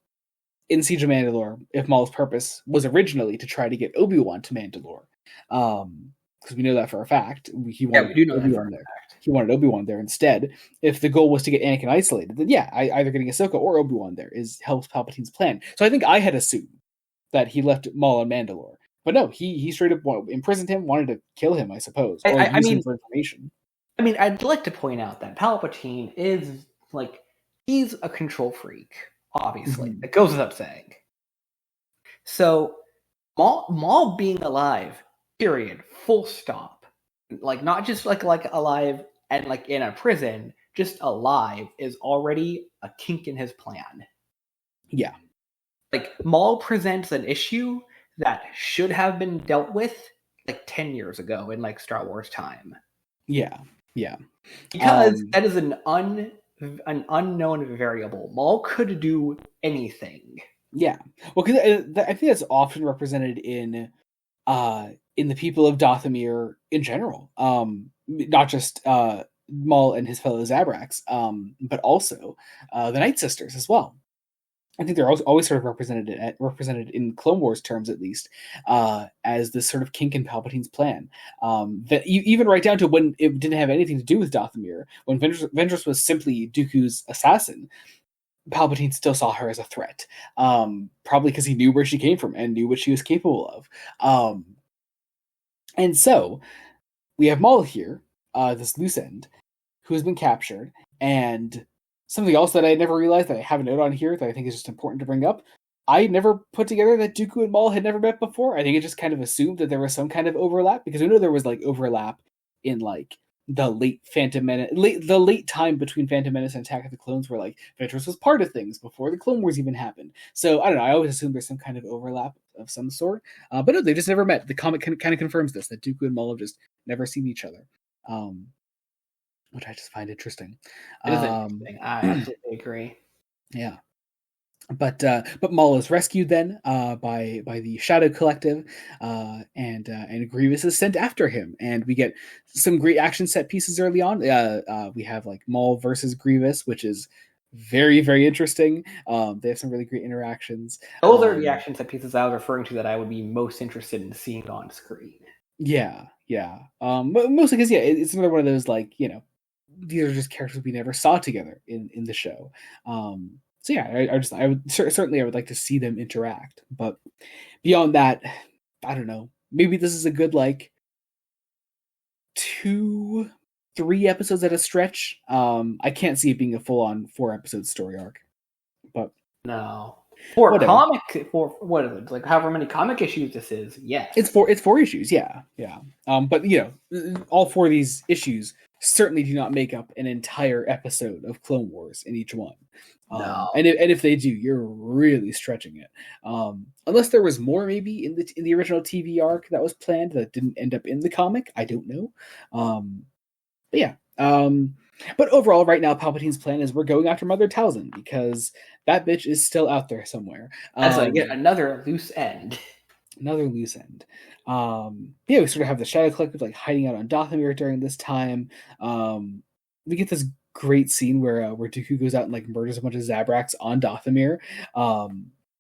in Siege of Mandalore, if Maul's purpose was originally to try to get Obi-Wan to Mandalore, because we know that for a fact. He wanted We do know Obi-Wan there. He wanted Obi-Wan there instead. If the goal was to get Anakin isolated, then yeah, either getting Ahsoka or Obi-Wan there helps Palpatine's plan. So I think I had assumed that he left Maul on Mandalore, but no, he straight up imprisoned him, wanted to kill him, I suppose, or use him for information. I mean, I'd like to point out that Palpatine is like he's a control freak. Obviously, it goes without saying. So Maul being alive, period, full stop. Like not just like alive and like in a prison, just alive is already a kink in his plan. Yeah. Like Maul presents an issue that should have been dealt with like 10 years ago in like Star Wars time. Yeah. Because that is an unknown variable. Maul could do anything. Yeah. Well, because I think that's often represented in the people of Dathomir in general. Not just Maul and his fellow Zabraks, but also the Night Sisters as well. I think they're always sort of represented in Clone Wars terms, at least, as this sort of kink in Palpatine's plan. That even right down to when it didn't have anything to do with Dathomir, when Ventress was simply Dooku's assassin, Palpatine still saw her as a threat. Probably because he knew where she came from and knew what she was capable of. And so we have Maul here, this loose end, who has been captured, and something else that I never realized that I have a note on here that I think is just important to bring up. I never put together that Dooku and Maul had never met before. I think it just kind of assumed that there was some kind of overlap, because we know there was like overlap in like the late Phantom Menace, the late time between Phantom Menace and Attack of the Clones, where like Ventress was part of things before the Clone Wars even happened. So I don't know. I always assume there's some kind of overlap of some sort, but no, they just never met. The comic kind of confirms this, that Dooku and Maul have just never seen each other. Which I just find interesting. It is interesting. I absolutely agree. Yeah. But Maul is rescued then by the Shadow Collective, and Grievous is sent after him, and we get some great action set pieces early on. We have like Maul versus Grievous, which is very, very interesting. They have some really great interactions. Those are the action set pieces I was referring to that I would be most interested in seeing on screen. Yeah. Mostly because it's another one of those like, these are just characters we never saw together in the show. So yeah, I would certainly like to see them interact, but beyond that, I don't know. Maybe this is a good like 2-3 episodes at a stretch. I can't see it being a full on 4-episode story arc, but no. For whatever. What is it? Like however many comic issues this is, yes. It's 4 issues, yeah. But all 4 of these issues certainly do not make up an entire episode of Clone Wars in each one. No. And if they do, you're really stretching it. Unless there was more maybe in the original TV arc that was planned that didn't end up in the comic, I don't know. But yeah. But overall, right now, Palpatine's plan is we're going after Mother Talzin because that bitch is still out there somewhere. That's like yet another loose end. Another loose end. Yeah, we sort of have the Shadow Collective like hiding out on Dathomir during this time. We get this great scene where Dooku goes out and like murders a bunch of Zabraks on Dathomir.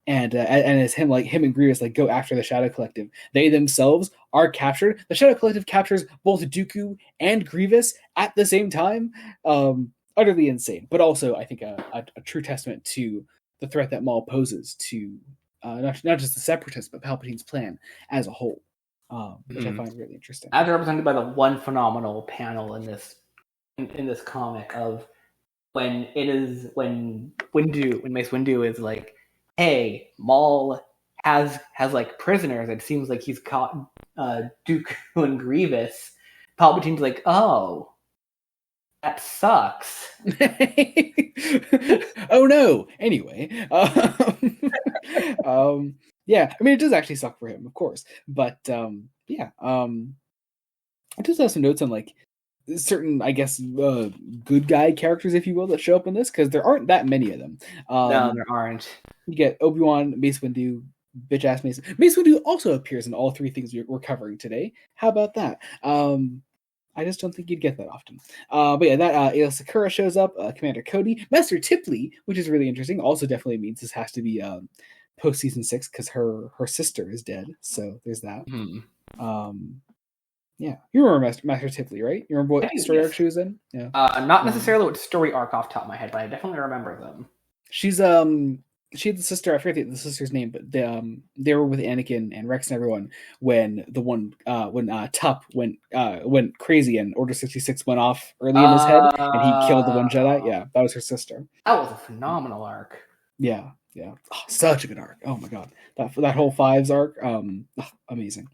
And as him and Grievous like go after the Shadow Collective. They themselves are captured. The Shadow Collective captures both Dooku and Grievous at the same time. Utterly insane, but also I think a true testament to the threat that Maul poses to not just the Separatists, but Palpatine's plan as a whole, which I find really interesting. As represented by the one phenomenal panel in this comic of when Mace Windu is like, hey, Maul has like prisoners. It seems like he's caught Dooku and Grievous. Palpatine's like, oh, that sucks. Oh no. Anyway, yeah. I mean, it does actually suck for him, of course, but yeah. I just have some notes on like certain, I guess, good guy characters, if you will, that show up in this because there aren't that many of them. No, there aren't. You get Obi-Wan, Mace Windu, bitch ass Mace. Mace Windu also appears in all three things we're covering today. How about that? I just don't think you'd get that often. But yeah, that Aayla Secura shows up, Commander Cody, Master Tipley, which is really interesting. Also definitely means this has to be post season 6 because her sister is dead. So there's that. Yeah, you remember Master Tipley, right? You remember what story arc she was in? Yeah. Not necessarily what story arc off the top of my head, but I definitely remember them. She's she had the sister. I forget the sister's name, but they were with Anakin and Rex and everyone when Tup went crazy and Order 66 went off early in his head and he killed the one Jedi. Yeah, that was her sister. That was a phenomenal arc. Yeah. Oh, such a good arc. Oh my god, that whole Fives arc, amazing.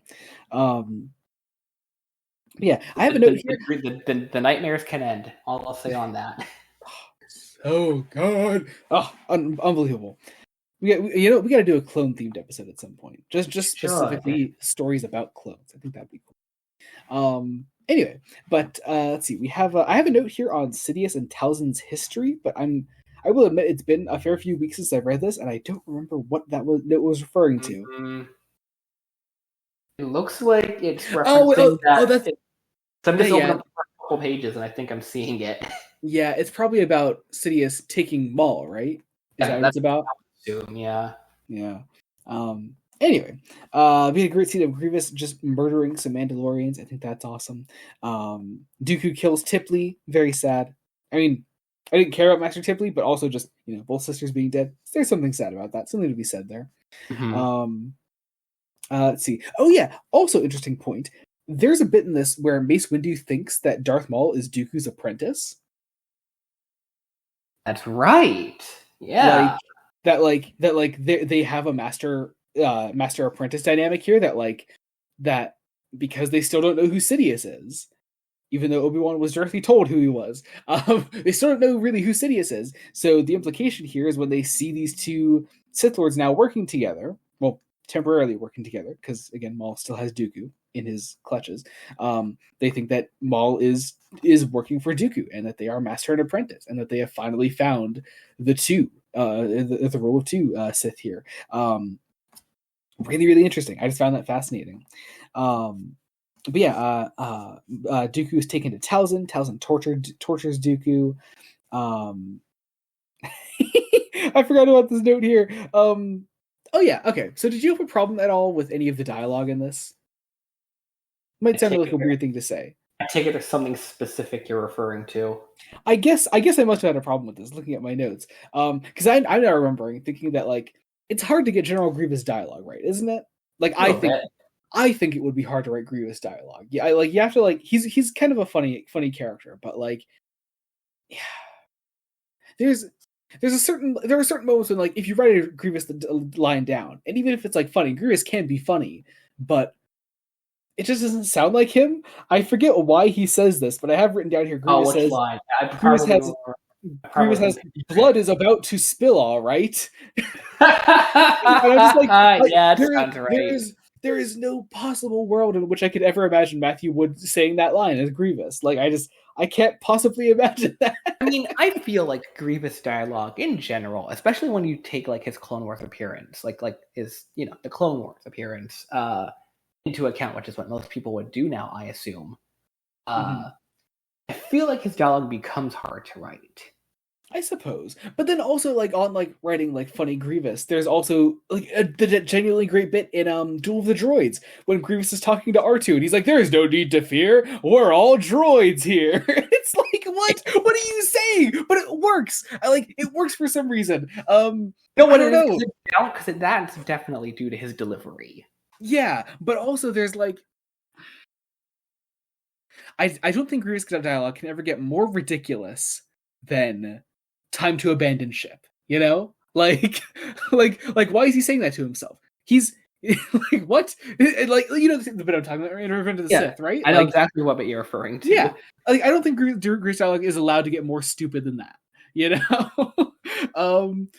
Yeah, I have a note here. The nightmares can end. I'll say on that. So good. Oh, unbelievable. We got to do a clone themed episode at some point. Just specifically stories about clones. I think that'd be cool. Anyway, but let's see. I have a note here on Sidious and Talzin's history, but I will admit it's been a fair few weeks since I've read this, and I don't remember what that was referring to. It looks like it's referencing that. So I'm just opening up a couple pages, and I think I'm seeing it. Yeah, it's probably about Sidious taking Maul, right? Is that what it's about? Yeah. Anyway, we had a great scene of Grievous just murdering some Mandalorians. I think that's awesome. Dooku kills Tipley. Very sad. I mean, I didn't care about Master Tipley, but also just, both sisters being dead. There's something sad about that. Something to be said there. Let's see. Oh yeah, also interesting point. There's a bit in this where Mace Windu thinks that Darth Maul is Dooku's apprentice. That's right. Yeah. They have a master apprentice dynamic here that because they still don't know who Sidious is, even though Obi-Wan was directly told who he was. They still don't know really who Sidious is. So the implication here is when they see these two Sith Lords now working together, well, temporarily working together, because again, Maul still has Dooku in his clutches. They think that Maul is working for Dooku and that they are master and apprentice and that they have finally found the two, the rule of two Sith here. Really, really interesting. I just found that fascinating. But yeah, Dooku is taken to Talzin. Talzin tortures Dooku. I forgot about this note here. Oh yeah, okay. So did you have a problem at all with any of the dialogue in this? Might sound like a weird thing to say. I take it there's something specific you're referring to. I guess I must have had a problem with this, looking at my notes. Because I'm now remembering thinking that it's hard to get General Grievous dialogue right, isn't it? I think it would be hard to write Grievous dialogue. Yeah, you have to he's kind of a funny character, but yeah, there are certain moments when if you write a Grievous line down, and even if it's funny, Grievous can be funny, but it just doesn't sound like him. I forget why he says this, but I have written down here. Oh, Grievous which says line? I Grievous probably has blood is about to spill. All right, and I'm just yeah, that there sounds there right. is there is no possible world in which I could ever imagine Matthew Wood saying that line as Grievous. Like I can't possibly imagine that. I mean, I feel like Grievous dialogue in general, especially when you take like his Clone Wars appearance, like his the Clone Wars appearance into account, which is what most people would do now, I assume. Mhm. I feel like his dialogue becomes hard to write. I suppose, but then also like on like writing like funny Grievous, there's also like the genuinely great bit in Duel of the Droids when Grievous is talking to R2 and he's like, "There's no need to fear. We're all droids here." It's like, what are you saying? But it works. It works for some reason. No, I what don't it is know. because that's definitely due to his delivery. Yeah, but also there's like I don't think Grievous dialogue can ever get more ridiculous than time to abandon ship. You know? Like why is he saying that to himself? He's like what? Like the bit I'm talking about in Revenge of the Yeah, Sith, right? I know exactly what bit you're referring to. Yeah. Like I don't think Grievous dialogue is allowed to get more stupid than that. You know? um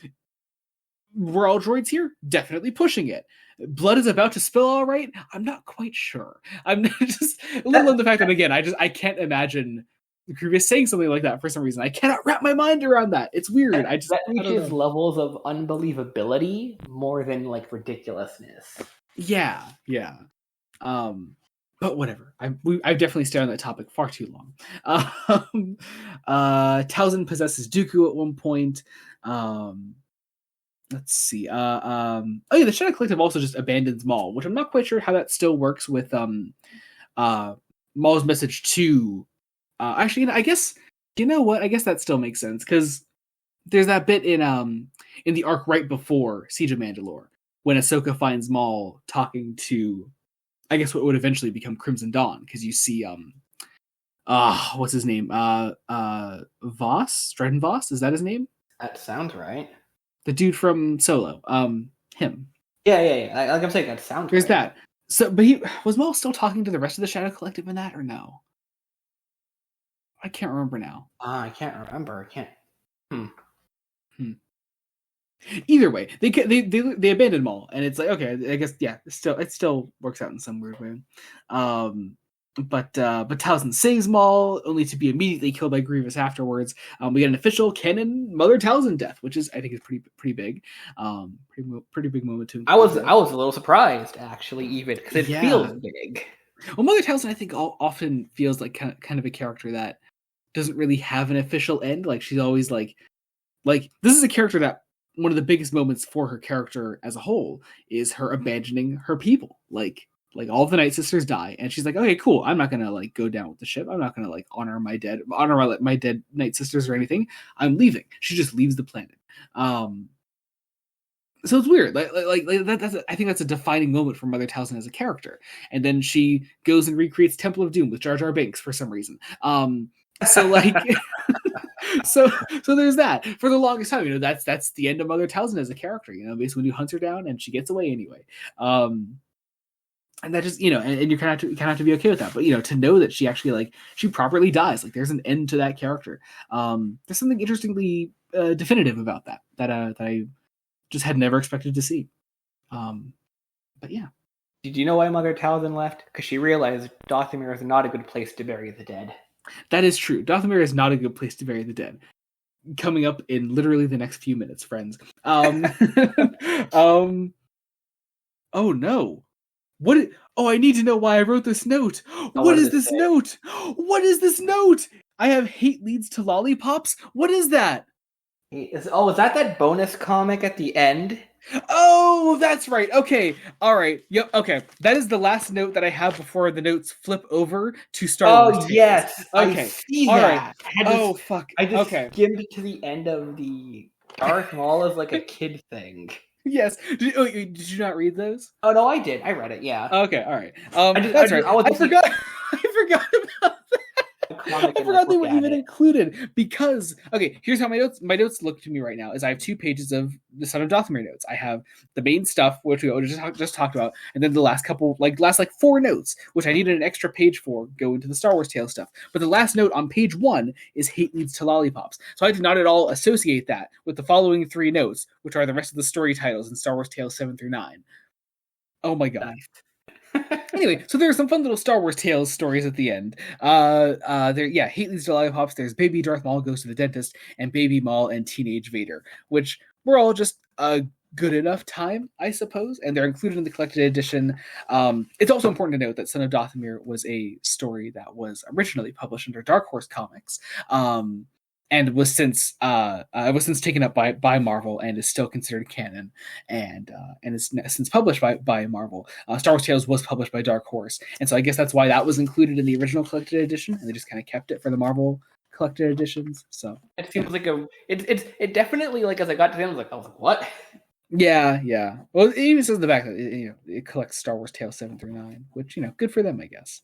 we're all droids here? Definitely pushing it. Blood is about to spill, all right? I'm not quite sure. I'm just a little on the fact that again, I can't imagine Grievous saying something like that for some reason. I cannot wrap my mind around that. It's weird. That I don't reaches know. levels of unbelievability more than like ridiculousness. Yeah, yeah. But whatever. I've definitely stayed on that topic far too long. Towson possesses Dooku at one point. Let's see. Oh yeah, the Shadow Collective also just abandons Maul, which I'm not quite sure how that still works with Maul's message to. Actually, I guess you know what? I guess that still makes sense because there's that bit in the arc right before Siege of Mandalore when Ahsoka finds Maul talking to, I guess what would eventually become Crimson Dawn because you see what's his name? Voss, Stratton Voss, is that his name? That sounds right. The dude from Solo. Him. Yeah. Like I'm saying, that sounds There's right. that. So, but he was Maul still talking to the rest of the Shadow Collective in that, or no? I can't remember now. I can't remember. I can't. Either way, they abandoned Maul, and it's like okay, I guess yeah, it still works out in some weird way. But Towson saves Maul, only to be immediately killed by Grievous afterwards. We get an official canon Mother Towson death, which is I think is pretty big. Pretty big moment too. I was a little surprised actually, even because it feels big. Well, Mother Towson I think often feels like kind of a character that doesn't really have an official end. Like she's always like this is a character that one of the biggest moments for her character as a whole is her abandoning her people. Like all the Night Sisters die, and she's like, okay, cool. I'm not gonna like go down with the ship. I'm not gonna like honor my dead Night Sisters or anything. I'm leaving. She just leaves the planet. So it's weird. That's I think that's a defining moment for Mother Towson as a character. And then she goes and recreates Temple of Doom with Jar Jar Binks for some reason. So like so there's that. For the longest time, that's the end of Mother Towson as a character. Basically when you hunt her down and she gets away anyway. And that just and you kind of have to be okay with that. But to know that she actually she properly dies, like there's an end to that character. There's something interestingly definitive about that I just had never expected to see. But yeah. Did you know why Mother Towson left? Because she realized Dathomir is not a good place to bury the dead. That is true. Dathomir is not a good place to bury the dead. Coming up in literally the next few minutes, friends. Oh no. I need to know why I wrote this note. What is this note? What is this note? I have hate leads to lollipops. What is that? Is that bonus comic at the end? Oh, that's right. Okay. All right. Yep. Okay. That is the last note that I have before the notes flip over to Star Wars. Oh, yes. Okay. I see all that. Right. Fuck. I just skimmed to the end of the Darth Maul as like a kid thing. Yes. Did you not read those? Oh no, I did. I read it. Yeah. Okay. All right. That's right. I forgot. I forgot about that. comic I and like forgot they look were at even it. included because okay, here's how my notes look to me right now is I have 2 pages of the Son of Dathomir notes. I have the main stuff which we just talked about, and then the last 4 notes which I needed an extra page for go into the Star Wars Tale stuff. But the last note on page 1 is hate leads to lollipops. So I did not at all associate that with the following 3 notes, which are the rest of the story titles in Star Wars Tales 7 through 9. Oh my god. Nice. Anyway, so there are some fun little Star Wars Tales stories at the end. Hate leads to lollipops. There's Baby Darth Maul goes to the dentist, and Baby Maul and Teenage Vader, which were all just a good enough time, I suppose, and they're included in the collected edition. It's also important to note that Son of Dathomir was a story that was originally published under Dark Horse Comics. And was since taken up by Marvel and is still considered canon, and is since published by Marvel. Star Wars Tales was published by Dark Horse, and so I guess that's why that was included in the original collected edition, and they just kind of kept it for the Marvel collected editions. So it seems like it definitely, like, as I got to the end, I was like, what? Yeah. Well, it even says in the back that it collects Star Wars Tales 7 through 9, which good for them, I guess.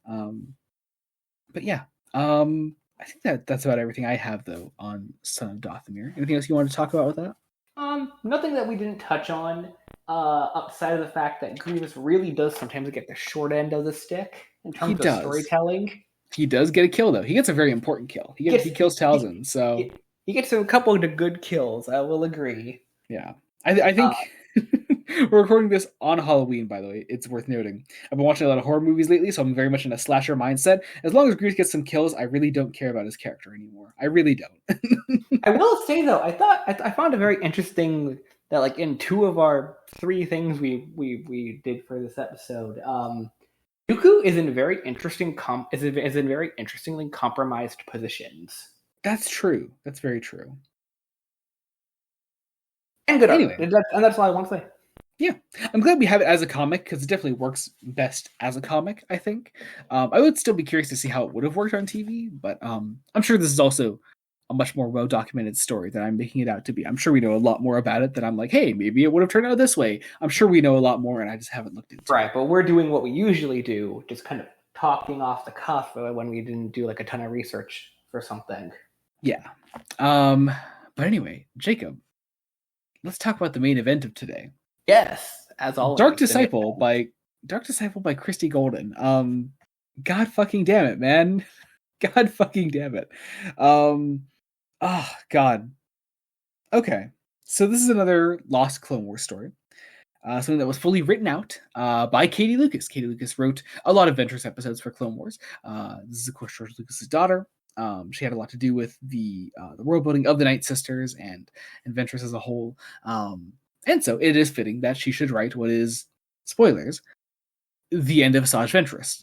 But yeah. I think that's about everything I have though on Son of Dathomir. Anything else you want to talk about with that? Nothing that we didn't touch on, outside of the fact that Grievous really does sometimes get the short end of the stick in terms of storytelling. He does get a kill though. He gets a very important kill. He kills Talzin, so he gets a couple of good kills. I will agree. Yeah, I think we're recording this on Halloween, by the way. It's worth noting. I've been watching a lot of horror movies lately, so I'm very much in a slasher mindset. As long as Grievous gets some kills, I really don't care about his character anymore. I really don't. I will say though, I found it very interesting that, like, in 2 of our 3 things we did for this episode, Dooku is in very interesting is in very interestingly compromised positions. That's true. That's very true. And good anyway, and that's all I want to say. Yeah, I'm glad we have it as a comic because it definitely works best as a comic, I think. I would still be curious to see how it would have worked on TV, but I'm sure this is also a much more well-documented story than I'm making it out to be. I'm sure we know a lot more about it than I'm like, hey, maybe it would have turned out this way. I'm sure we know a lot more and I just haven't looked into it. Right, but we're doing what we usually do, just kind of talking off the cuff when we didn't do like a ton of research for something. Yeah. But anyway, Jacob, let's talk about the main event of today. Yes, as always. Dark Disciple by Christy Golden. God fucking damn it, man. God fucking damn it. Oh God. Okay. So this is another Lost Clone Wars story. Something that was fully written out by Katie Lucas. Katie Lucas wrote a lot of Ventress episodes for Clone Wars. This is, of course, George Lucas's daughter. She had a lot to do with the world building of the Night Sisters and Ventress as a whole. And so it is fitting that she should write what is, spoilers, the end of Asajj Ventress.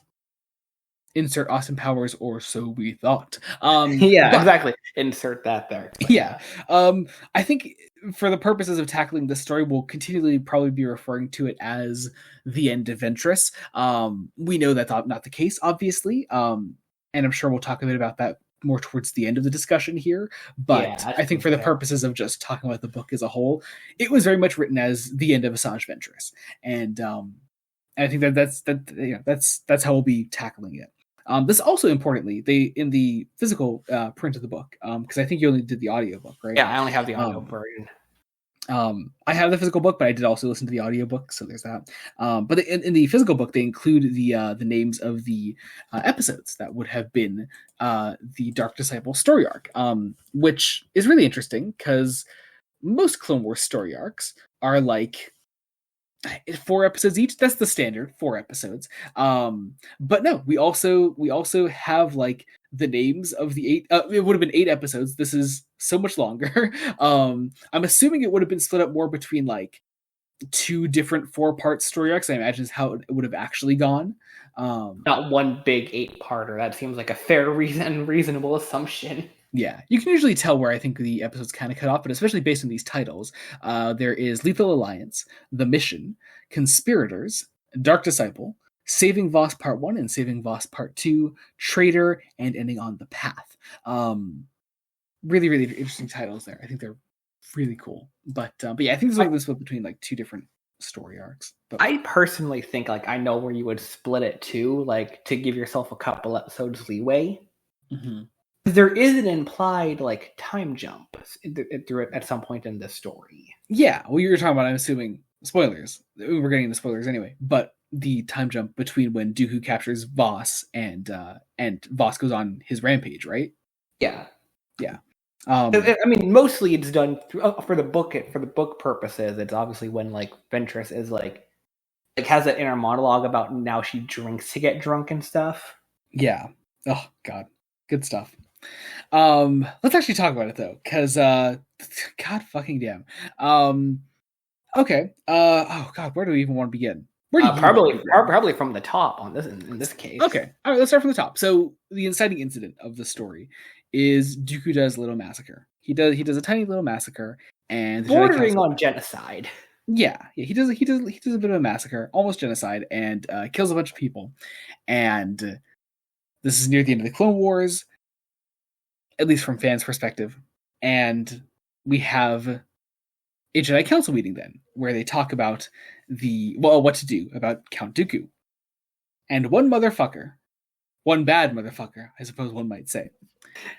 Insert Austin Powers, or so we thought. Exactly. Insert that there. Yeah. I think for the purposes of tackling this story, we'll continually probably be referring to it as the end of Ventress. We know that's not the case, obviously. And I'm sure we'll talk a bit about that more towards the end of the discussion here. But I think for the purposes of just talking about the book as a whole, it was very much written as the end of Asajj Ventress. And I think that's how we'll be tackling it. This also importantly, they in the physical print of the book, because I think you only did the audiobook, right? Yeah, I only have the audio version. I have the physical book, but I did also listen to the audiobook, so there's that. But in the physical book, they include the names of the episodes that would have been the Dark Disciple story arc, which is really interesting because most Clone Wars story arcs are like 4 episodes each. That's the standard 4 episodes. But no, we also have like the names of the 8. It would have been 8 episodes. This is so much longer. I'm assuming it would have been split up more between like 2 different 4-part story arcs. I imagine is how it would have actually gone. Not one big 8-parter. That seems like a fair reasonable assumption. Yeah, you can usually tell where I think the episodes kind of cut off, but especially based on these titles, there is Lethal Alliance, The Mission, Conspirators, Dark Disciple, Saving Voss Part 1 and Saving Voss Part 2, Traitor, and Ending on the Path. Really, really interesting titles there. I think they're really cool. But yeah, I think there's like this split between like 2 different story arcs. But I personally think like I know where you would split it to, like to give yourself a couple episodes leeway. Mm-hmm. There is an implied like time jump through it at some point in this story. Yeah, well, you're talking about, I'm assuming, spoilers. We're getting into spoilers anyway, but the time jump between when Dooku captures Voss and Voss goes on his rampage, right? Yeah. Yeah. I mean, mostly it's done for the book purposes. It's obviously when like Ventress is like has that inner monologue about now she drinks to get drunk and stuff. Yeah. Oh God, good stuff. Let's actually talk about it though, because God fucking damn. Okay. Oh God, where do we even want to begin? Where do you want to begin? Probably from the top on this in this case. Okay. All right. Let's start from the top. So the inciting incident of the story is Dooku does a little massacre. He does a tiny little massacre, and bordering on genocide. Yeah, he does a bit of a massacre, almost genocide, and kills a bunch of people. And this is near the end of the Clone Wars, at least from fans' perspective. And we have a Jedi Council meeting then, where they talk about what to do about Count Dooku. And one bad motherfucker, I suppose one might say,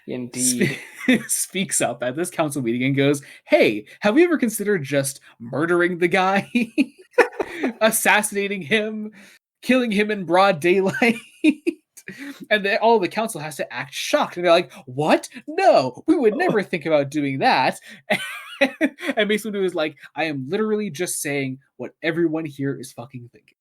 indeed, speaks up at this council meeting and goes, "Hey, have we ever considered just murdering the guy, assassinating him, killing him in broad daylight?" And all the council has to act shocked, and they're like, "What? No, we would never think about doing that." And Mace Windu is like, "I am literally just saying what everyone here is fucking thinking."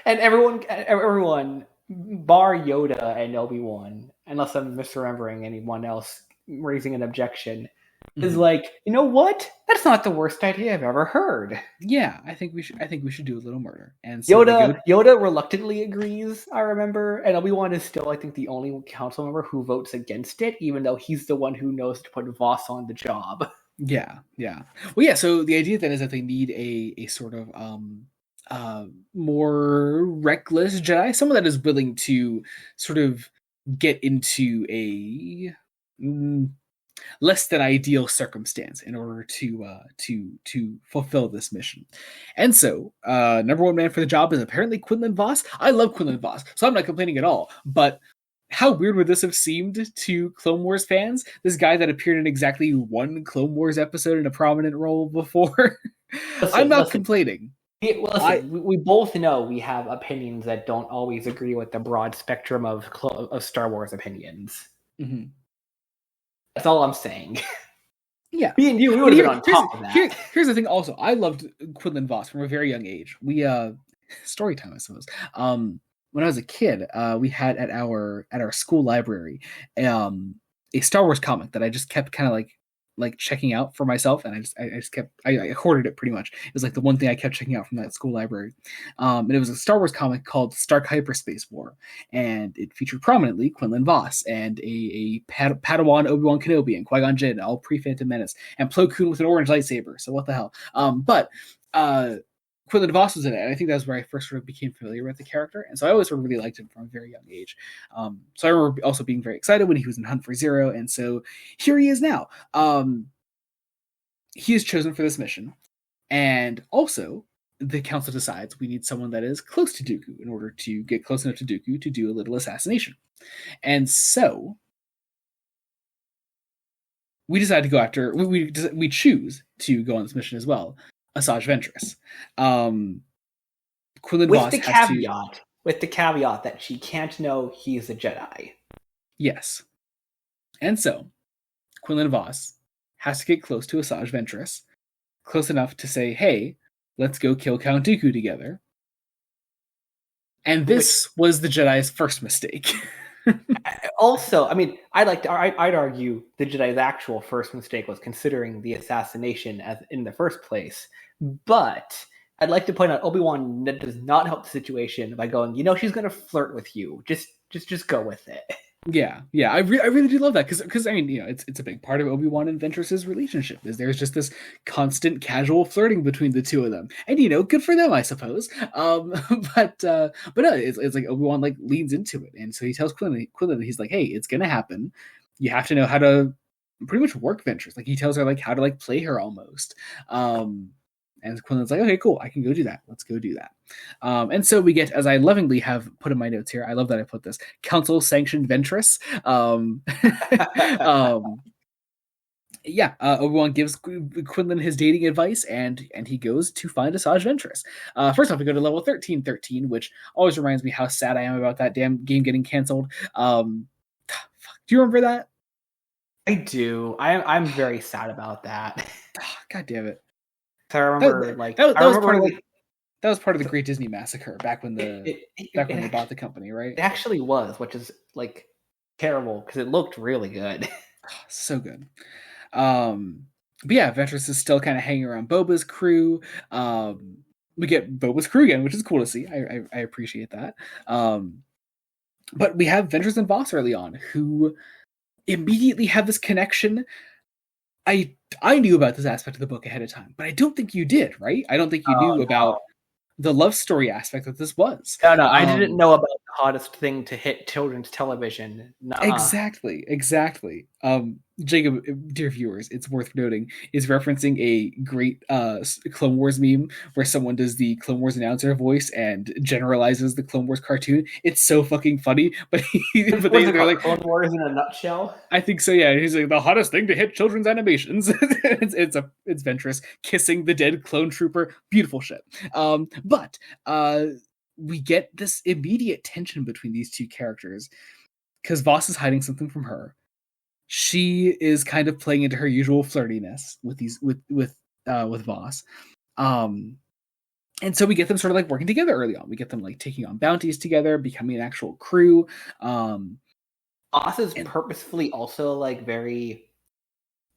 And everyone, bar Yoda and Obi-Wan, unless I'm misremembering anyone else raising an objection, is like, you know what? That's not the worst idea I've ever heard. Yeah, I think we should do a little murder. And so Yoda reluctantly agrees, I remember, and Obi-Wan is still, I think, the only council member who votes against it, even though he's the one who knows to put Voss on the job. Yeah. Well, yeah. So the idea then is that they need a sort of more reckless Jedi, someone that is willing to sort of get into a less than ideal circumstance in order to fulfill this mission. And so, number one man for the job is apparently Quinlan Voss. I love Quinlan Voss, so I'm not complaining at all. But how weird would this have seemed to Clone Wars fans? This guy that appeared in exactly one Clone Wars episode in a prominent role before. I'm not complaining. We both know we have opinions that don't always agree with the broad spectrum of Star Wars opinions. Mm-hmm. That's all I'm saying. Yeah. Me and you, we would have been on top of that. Here's the thing also. I loved Quinlan Voss from a very young age. We, story time, I suppose. When I was a kid, we had at our school library a Star Wars comic that I just kept kind of like checking out for myself, and I hoarded it pretty much. It was like the one thing I kept checking out from that school library. And it was a Star Wars comic called Stark Hyperspace War, and it featured prominently Quinlan Voss and a Padawan Obi-Wan Kenobi and Qui-Gon Jinn, all pre-Phantom Menace, and Plo Koon with an orange lightsaber. So what the hell? But Quinlan Voss was in it, and I think that's where I first sort of became familiar with the character, and so I always sort of really liked him from a very young age. So I remember also being very excited when he was in Hunt for Zero, and so here he is now. He is chosen for this mission, and also the council decides we need someone that is close to Dooku in order to get close enough to Dooku to do a little assassination. And so we decide to go after, we choose to go on this mission as well, Asajj Ventress. Quinlan Voss with the caveat that she can't know he's a Jedi. Yes. And so Quinlan Voss has to get close to Asajj Ventress, close enough to say, "Hey, let's go kill Count Dooku together." And this was the Jedi's first mistake. Also, I mean, I'd argue the Jedi's actual first mistake was considering the assassination as in the first place. But I'd like to point out Obi-Wan does not help the situation by going, she's going to flirt with you. Just go with it. Yeah, I really do love that because I mean, it's a big part of Obi-Wan and Ventress's relationship is there's just this constant casual flirting between the two of them, and good for them, I suppose. But no, it's like Obi-Wan like leans into it, and so he tells Quinlan he's like, "Hey, it's gonna happen. You have to know how to pretty much work Ventress." Like he tells her like how to like play her almost. And Quinlan's like, okay, cool, I can go do that. Let's go do that. And so we get, as I lovingly have put in my notes here, I love that I put this, council-sanctioned Ventress. Yeah, Obi-Wan gives Quinlan his dating advice, and he goes to find Asajj Ventress. First off, we go to level 1313, which always reminds me how sad I am about that damn game getting canceled. Do you remember that? I do. I'm very sad about that. God damn it! I remember that was part of the Great Disney Massacre back when they bought the company, right? It actually was, which is like terrible because it looked really good. So good. But yeah, Ventress is still kind of hanging around Boba's crew. We get Boba's crew again, which is cool to see. I appreciate that. But we have Ventress and Voss early on, who immediately have this connection. I knew about this aspect of the book ahead of time, but I don't think you did, right? I don't think you knew about the love story aspect that this was. No, I didn't know about the hottest thing to hit children's television. Nuh-uh. Exactly. Jacob, dear viewers, it's worth noting, is referencing a great Clone Wars meme where someone does the Clone Wars announcer voice and generalizes the Clone Wars cartoon. It's so fucking funny, but they're like Clone Wars in a nutshell. I think so. Yeah, he's like the hottest thing to hit children's animations. it's Ventress kissing the dead clone trooper. Beautiful shit. But we get this immediate tension between these two characters because Voss is hiding something from her. She is kind of playing into her usual flirtiness with Voss. And so we get them sort of like working together early on. We get them like taking on bounties together, becoming an actual crew. Voss is purposefully also like very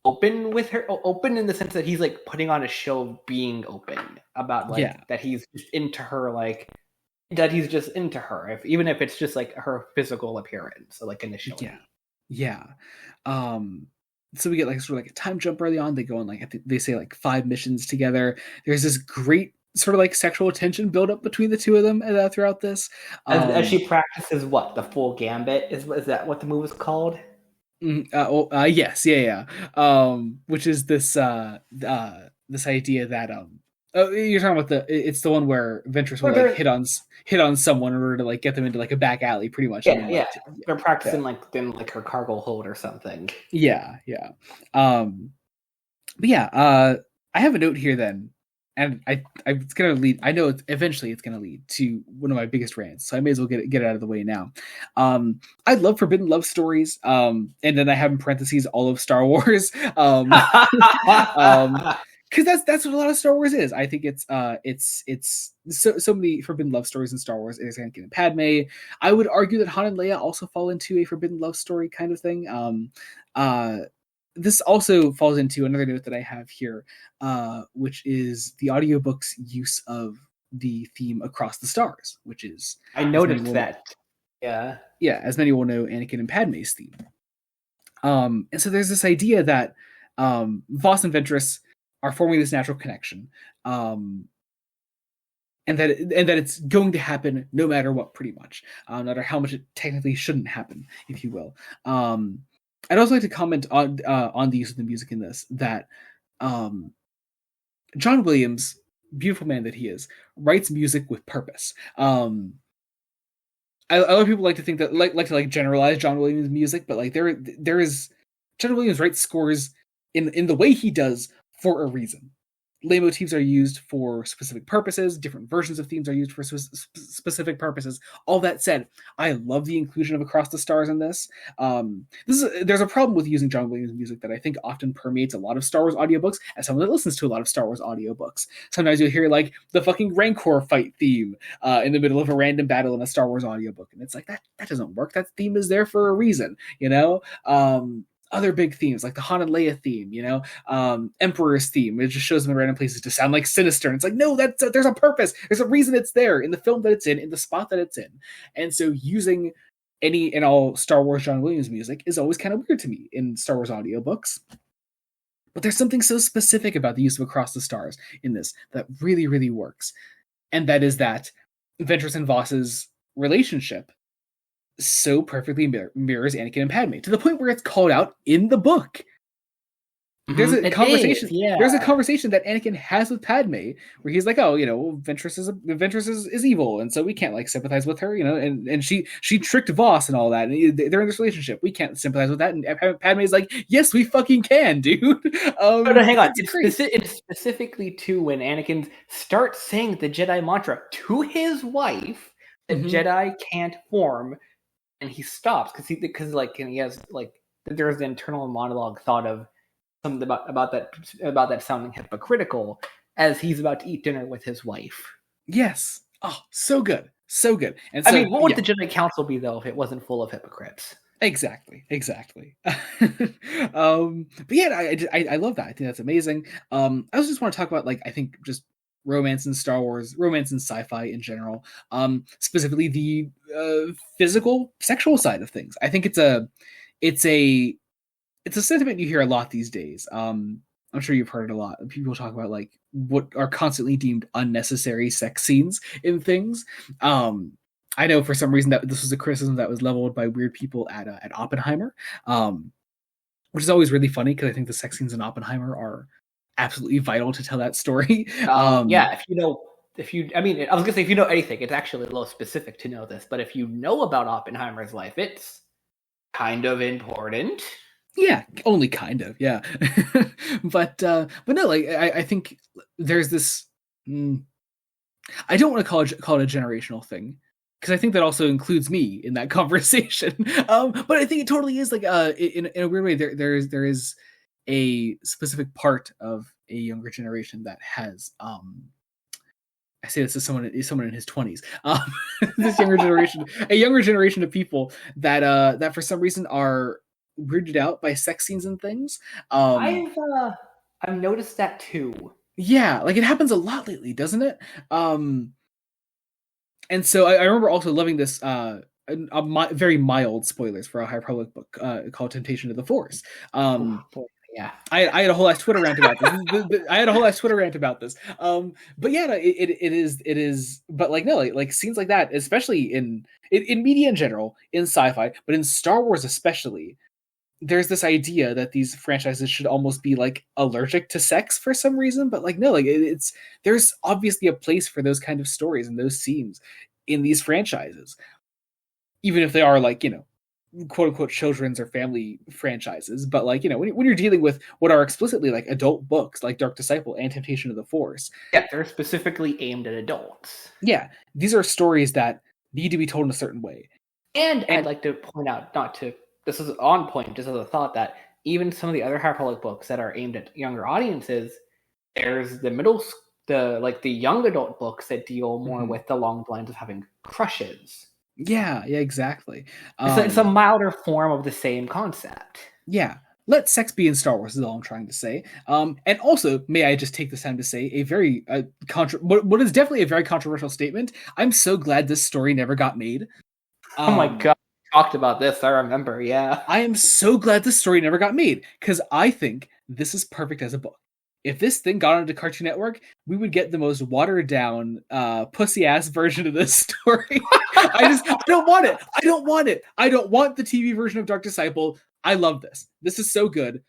open with her, open in the sense that he's like putting on a show of being open about like that he's just into her, like that he's just into her, even if it's just like her physical appearance, so like initially. Yeah. So we get like sort of like a time jump early on. They go on like they say like 5 missions together. There's this great sort of like sexual tension build up between the two of them throughout this. As she practices what the full gambit is that what the move is called? Yes, yeah. Which is this this idea that you're talking about it's the one where Ventress will like hit on someone in order to like get them into like a back alley, pretty much. Yeah. They're practicing like in like her cargo hold or something. Yeah. But yeah, I have a note here then, and it's gonna lead. I know eventually it's gonna lead to one of my biggest rants, so I may as well get it out of the way now. I love forbidden love stories, and then I have in parentheses all of Star Wars. Because that's what a lot of Star Wars is. I think it's so many forbidden love stories in Star Wars. There's Anakin and Padme. I would argue that Han and Leia also fall into a forbidden love story kind of thing. This also falls into another note that I have here, which is the audiobook's use of the theme Across the Stars, which is I noticed that. Yeah, as many will know, Anakin and Padme's theme. And so there's this idea that Voss and Ventress are forming this natural connection, and that it's going to happen no matter what, pretty much, no matter how much it technically shouldn't happen, if you will. I'd also like to comment on the use of the music in this, that John Williams, beautiful man that he is, writes music with purpose. A lot of people like to think that like to generalize John Williams' music, but like there is John Williams writes scores in the way he does for a reason. Leitmotifs are used for specific purposes. Different versions of themes are used for specific purposes. All that said, I love the inclusion of Across the Stars in this. There's a problem with using John Williams music that I think often permeates a lot of Star Wars audiobooks. As someone that listens to a lot of Star Wars audiobooks, sometimes you'll hear like the fucking Rancor fight theme in the middle of a random battle in a Star Wars audiobook, and it's like that doesn't work. That theme is there for a reason, you know. Other big themes like the Han and Leia theme, Emperor's theme, it just shows them in random places to sound like sinister, and it's like, no, there's a purpose, there's a reason it's there in the film that it's in the spot that it's in. And so using any and all Star Wars John Williams music is always kind of weird to me in Star Wars audiobooks. But there's something so specific about the use of Across the Stars in this that really, really works. And that is that Ventress and Voss's relationship so perfectly mirrors Anakin and Padme, to the point where it's called out in the book. There's a It is, conversation. yeah. There's a conversation that Anakin has with Padme, where he's like, "Oh, Ventress is evil, and so we can't like sympathize with her, and she tricked Voss and all that, and they're in this relationship. We can't sympathize with that." And Padme's like, "Yes, we fucking can, dude." No, hang on. It's great. It's specifically to when Anakin starts saying the Jedi mantra to his wife that Jedi can't form, and he stops because he has like there's the internal monologue thought of something about that sounding hypocritical as he's about to eat dinner with his wife. Yes. Oh, so good, so good. And I so, mean, what would the Jedi Council be though if it wasn't full of hypocrites? Exactly. But yeah, I love that. I think that's amazing. I also just want to talk about I think just romance in Star Wars, romance in sci-fi in general. Specifically the physical, sexual side of things. I think it's a sentiment you hear a lot these days. I'm sure you've heard it a lot. People talk about what are constantly deemed unnecessary sex scenes in things. I know for some reason that this was a criticism that was leveled by weird people at Oppenheimer, which is always really funny because I think the sex scenes in Oppenheimer are absolutely vital to tell that story. Yeah, I mean, I was gonna say if you know anything, it's actually a little specific to know this, but if you know about Oppenheimer's life, it's kind of important. Yeah, only kind of, yeah. but no, I think there's this. I don't want to call it a generational thing, because I think that also includes me in that conversation. But I think it totally is in a weird way. There is a specific part of a younger generation that has. I say this as someone in his 20s. This a younger generation of people that for some reason are weirded out by sex scenes and things. I've noticed that too. Yeah, it happens a lot lately, doesn't it? And so I remember also loving this very mild spoilers for a High Republic book called Temptation of the Force. Yeah, I had a whole ass Twitter rant about this. But yeah, it is. But no, scenes like that, especially in media in general, in sci-fi, but in Star Wars especially, there's this idea that these franchises should almost be allergic to sex for some reason. But no, it's there's obviously a place for those kind of stories and those scenes in these franchises, even if they are quote unquote children's or family franchises. But when you're dealing with what are explicitly adult books like Dark Disciple and Temptation of the Force, yeah, they're specifically aimed at adults. Yeah, these are stories that need to be told in a certain way. And I'd like to point out, this is on point, just as a thought, that even some of the other High Republic books that are aimed at younger audiences, there's the young adult books that deal more with the long lines of having crushes. Yeah, exactly. It's a milder form of the same concept. Yeah, let sex be in Star Wars is all I'm trying to say. And also, may I just take this time to say a very what is definitely a very controversial statement. I'm so glad this story never got made. Oh my god, we talked about this. I remember. Yeah, I am so glad this story never got made because I think this is perfect as a book. If this thing got onto Cartoon Network, we would get the most watered down, pussy ass version of this story. I don't want it. I don't want the TV version of Dark Disciple. I love this. This is so good.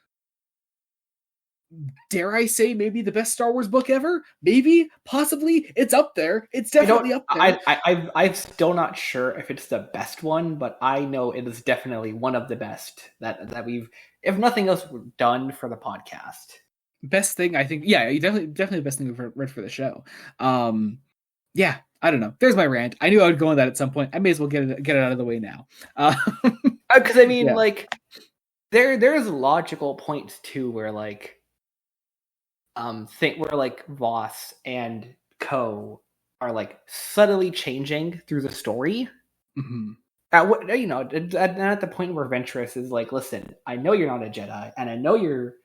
Dare I say maybe the best Star Wars book ever? Maybe, possibly. It's up there. It's definitely up there. I'm still not sure if it's the best one, but I know it is definitely one of the best that we've, if nothing else, done for the podcast. Best thing, I think, yeah, definitely the best thing we've read for the show. Yeah, I don't know. There's my rant. I knew I would go on that at some point. I may as well get it out of the way now. Because I mean, there's logical points too where where Voss and Co are subtly changing through the story. Mm-hmm. At the point where Ventress is listen, I know you're not a Jedi, and I know you're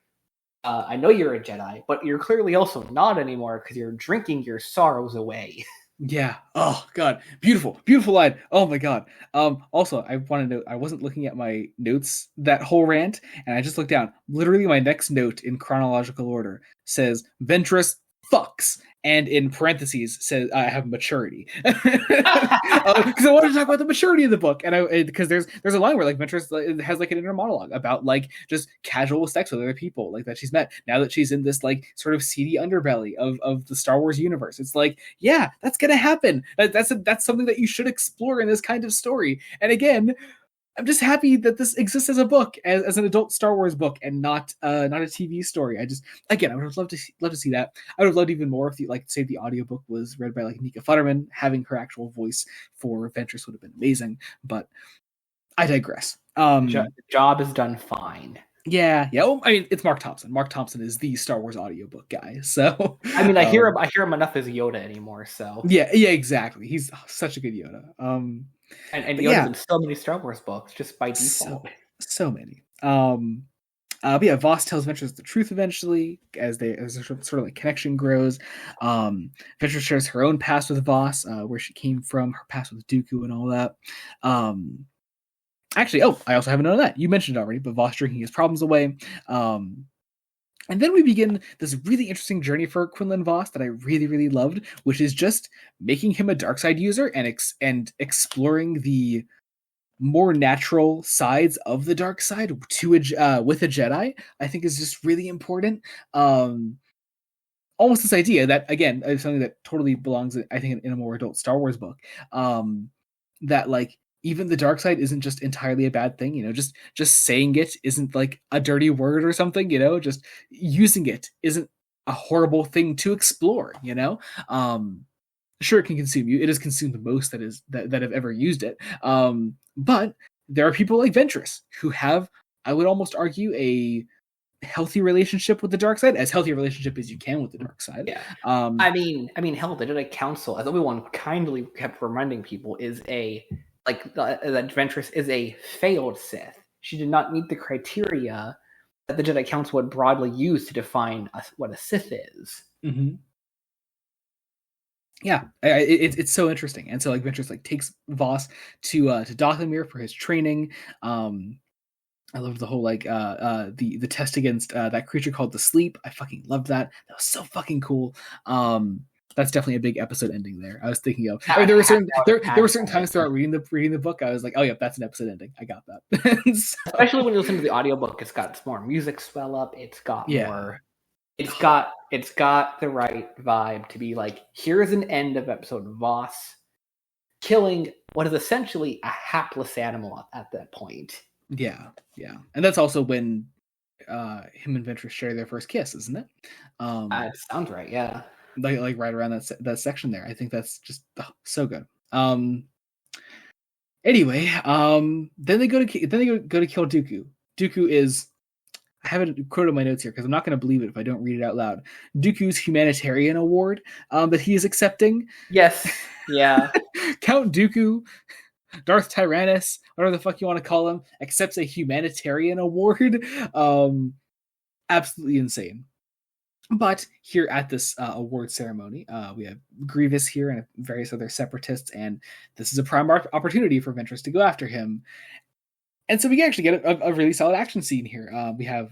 a Jedi, but you're clearly also not anymore because you're drinking your sorrows away. Yeah. Oh god, beautiful line. Oh my god. Also, I want to note I wasn't looking at my notes that whole rant, and I just looked down. Literally, my next note in chronological order says Ventress fucks, and in parentheses says I have maturity, because I wanted to talk about the maturity of the book, and because there's a line where like Ventress has like an inner monologue about like just casual sex with other people like that she's met now that she's in this like sort of seedy underbelly of the Star Wars universe. It's like, yeah, that's gonna happen. That's something that you should explore in this kind of story. And again, I'm just happy that this exists as a book, as an adult Star Wars book, and not a TV story. I would have loved to see that. I would have loved even more if say the audiobook was read by like Nika Futterman. Having her actual voice for Ventress would have been amazing. But I digress. The job is done fine. Yeah. Well, I mean, it's Mark Thompson. Mark Thompson is the Star Wars audiobook guy. So I mean, I hear him enough as Yoda anymore. So yeah, exactly. He's such a good Yoda. And Yoda's in so many Star Wars books just by default. So many. But yeah, Voss tells Ventress the truth eventually as their sort of like connection grows. Ventress shares her own past with Voss, where she came from, her past with Dooku and all that. Actually, I also haven't known that. You mentioned it already, but Voss drinking his problems away. And then we begin this really interesting journey for Quinlan Voss that I really, really loved, which is just making him a dark side user and exploring the more natural sides of the dark side with a Jedi. I think is just really important. Almost this idea that, again, is something that totally belongs, I think, in a more adult Star Wars book. That like, even the dark side isn't just entirely a bad thing, just saying it isn't like a dirty word or something, just using it isn't a horrible thing to explore, sure, it can consume you. It has consumed the most that have ever used it. But there are people like Ventress who have, I would almost argue, a healthy relationship with the dark side, as healthy a relationship as you can with the dark side. Yeah. I mean, hell, the Jedi Council, as everyone kindly kept reminding people, is that Ventress is a failed Sith. She did not meet the criteria that the Jedi Council would broadly use to define what a Sith is. Mm-hmm. Yeah, it's so interesting, and so like Ventress like takes Voss to Dathomir for his training. I loved the whole like the test against that creature called the Sleep. I fucking loved that. That was so fucking cool. That's definitely a big episode ending there. I was thinking of there were certain times throughout reading the book I was like, oh yeah, that's an episode ending. I got that. So, especially when you listen to the audiobook, it's got more music swell up. It's got more. It's got the right vibe to be like, here's an end of episode Voss killing what is essentially a hapless animal at that point. Yeah. And that's also when him and Ventress share their first kiss, isn't it? It sounds right, yeah. Like right around that section there. I think that's just so good. Anyway, then they go to kill Dooku. Dooku is, I haven't quoted my notes here because I'm not going to believe it if I don't read it out loud. Dooku's humanitarian award that he is accepting. Yes. Yeah. Count Dooku, Darth Tyrannus, whatever the fuck you want to call him, accepts a humanitarian award. Absolutely insane. But here at this award ceremony, we have Grievous here and various other separatists, and this is a prime opportunity for Ventress to go after him. And so we actually get a really solid action scene here. We have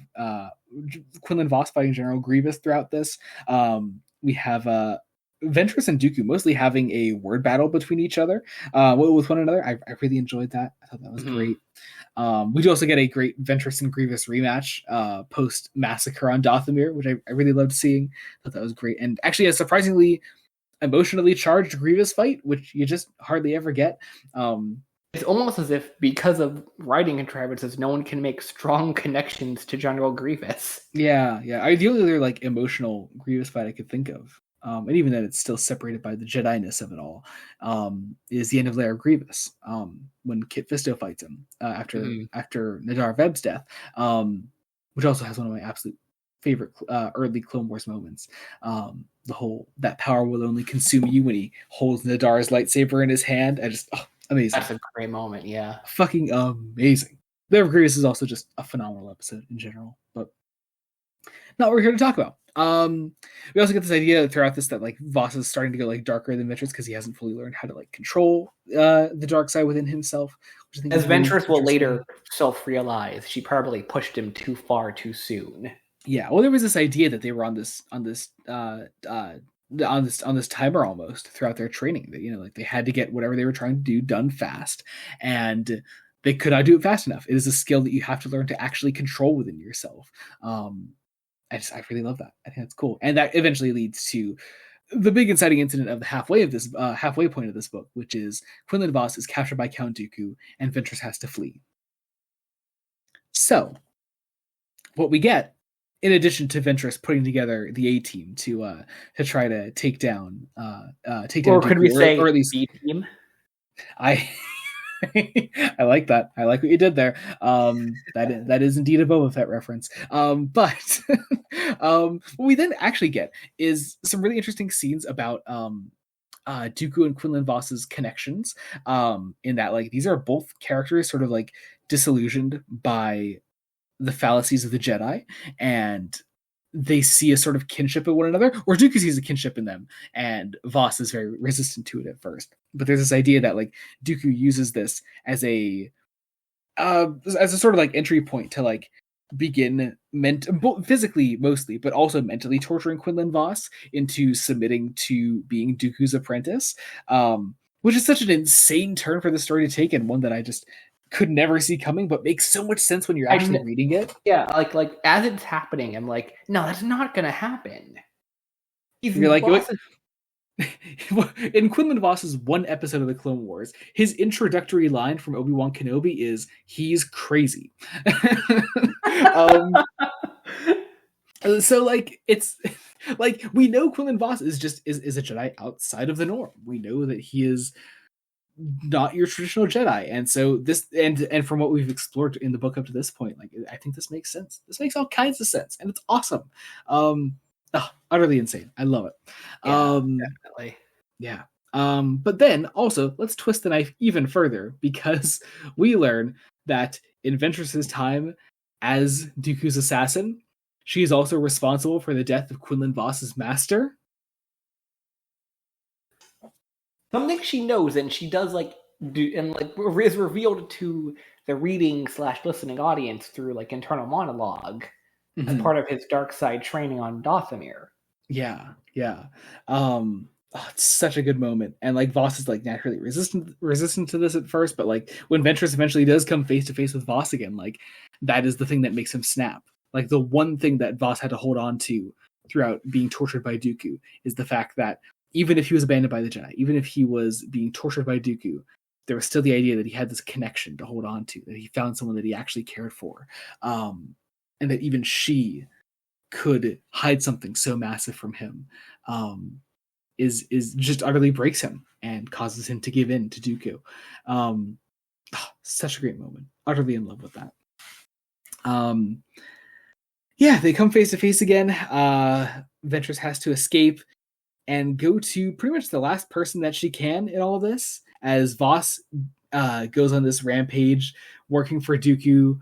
Quinlan Voss fighting General Grievous throughout this. We have Ventress and Dooku mostly having a word battle between each other with one another. I really enjoyed that. I thought that was great. We do also get a great Ventress and Grievous rematch post Massacre on Dathomir, which I really loved seeing. I thought that was great. And actually a surprisingly emotionally charged Grievous fight, which you just hardly ever get. It's almost as if, because of writing contrivances, no one can make strong connections to General Grievous. Yeah. The only other like emotional Grievous fight I could think of, and even then it's still separated by the Jedi-ness of it all, is the end of Lair of Grievous, when Kit Fisto fights him after Nadar Veb's death, which also has one of my absolute favorite early Clone Wars moments. That power will only consume you, when he holds Nadar's lightsaber in his hand. Amazing. That's a great moment, yeah. Fucking amazing. Lair of Grievous is also just a phenomenal episode in general, but not what we're here to talk about. We also get this idea throughout this that like Voss is starting to go like darker than Ventress because he hasn't fully learned how to like control the dark side within himself. Which I think as Ventress will later self-realize, she probably pushed him too far too soon. Yeah, well, there was this idea that they were on this timer almost throughout their training. That like they had to get whatever they were trying to do done fast, and they could not do it fast enough. It is a skill that you have to learn to actually control within yourself. I really love that. I think that's cool, and that eventually leads to the big inciting incident of the halfway point of this book, which is Quinlan Voss is captured by Count Dooku, and Ventress has to flee. So, what we get, in addition to Ventress putting together the A team to try to take down or could Dooku, we say or at least B team? I I like that. I like what you did there. That is indeed a Boba Fett reference. But what we then actually get is some really interesting scenes about Dooku and Quinlan Voss's connections. In that, like, these are both characters sort of like disillusioned by the fallacies of the Jedi, and they see a sort of kinship in one another, or Dooku sees a kinship in them, and Voss is very resistant to it at first. But there's this idea that like Dooku uses this as a sort of like entry point to like begin physically mostly, but also mentally torturing Quinlan Voss into submitting to being Dooku's apprentice, which is such an insane turn for the story to take, and one that I just could never see coming, but makes so much sense when you're actually reading it. Yeah, like as it's happening, I'm like, no, that's not gonna happen. You're like, in Quinlan Voss's one episode of the Clone Wars, his introductory line from Obi-Wan Kenobi is, "He's crazy." So like it's like we know Quinlan Voss is a Jedi outside of the norm. We know that he is not your traditional Jedi, and so this and from what we've explored in the book up to this point, like I think this makes sense. This makes all kinds of sense, and it's awesome. Utterly insane. I love it. Yeah, definitely. Yeah. But then also let's twist the knife even further, because we learn that in Ventress's time as Dooku's assassin, she is also responsible for the death of Quinlan Voss's master. Something she knows, and she does like do, and like is revealed to the reading/listening audience through like internal monologue as part of his dark side training on Dathomir. Yeah. It's such a good moment, and like Voss is like naturally resistant to this at first, but like when Ventress eventually does come face to face with Voss again, like that is the thing that makes him snap. Like the one thing that Voss had to hold on to throughout being tortured by Dooku is the fact that even if he was abandoned by the Jedi, even if he was being tortured by Dooku, there was still the idea that he had this connection to hold on to, that he found someone that he actually cared for, and that even she could hide something so massive from him, is just utterly breaks him and causes him to give in to Dooku. Such a great moment. Utterly in love with that. Yeah, they come face to face again. Ventress has to escape and go to pretty much the last person that she can in all of this, as Voss goes on this rampage, working for Dooku,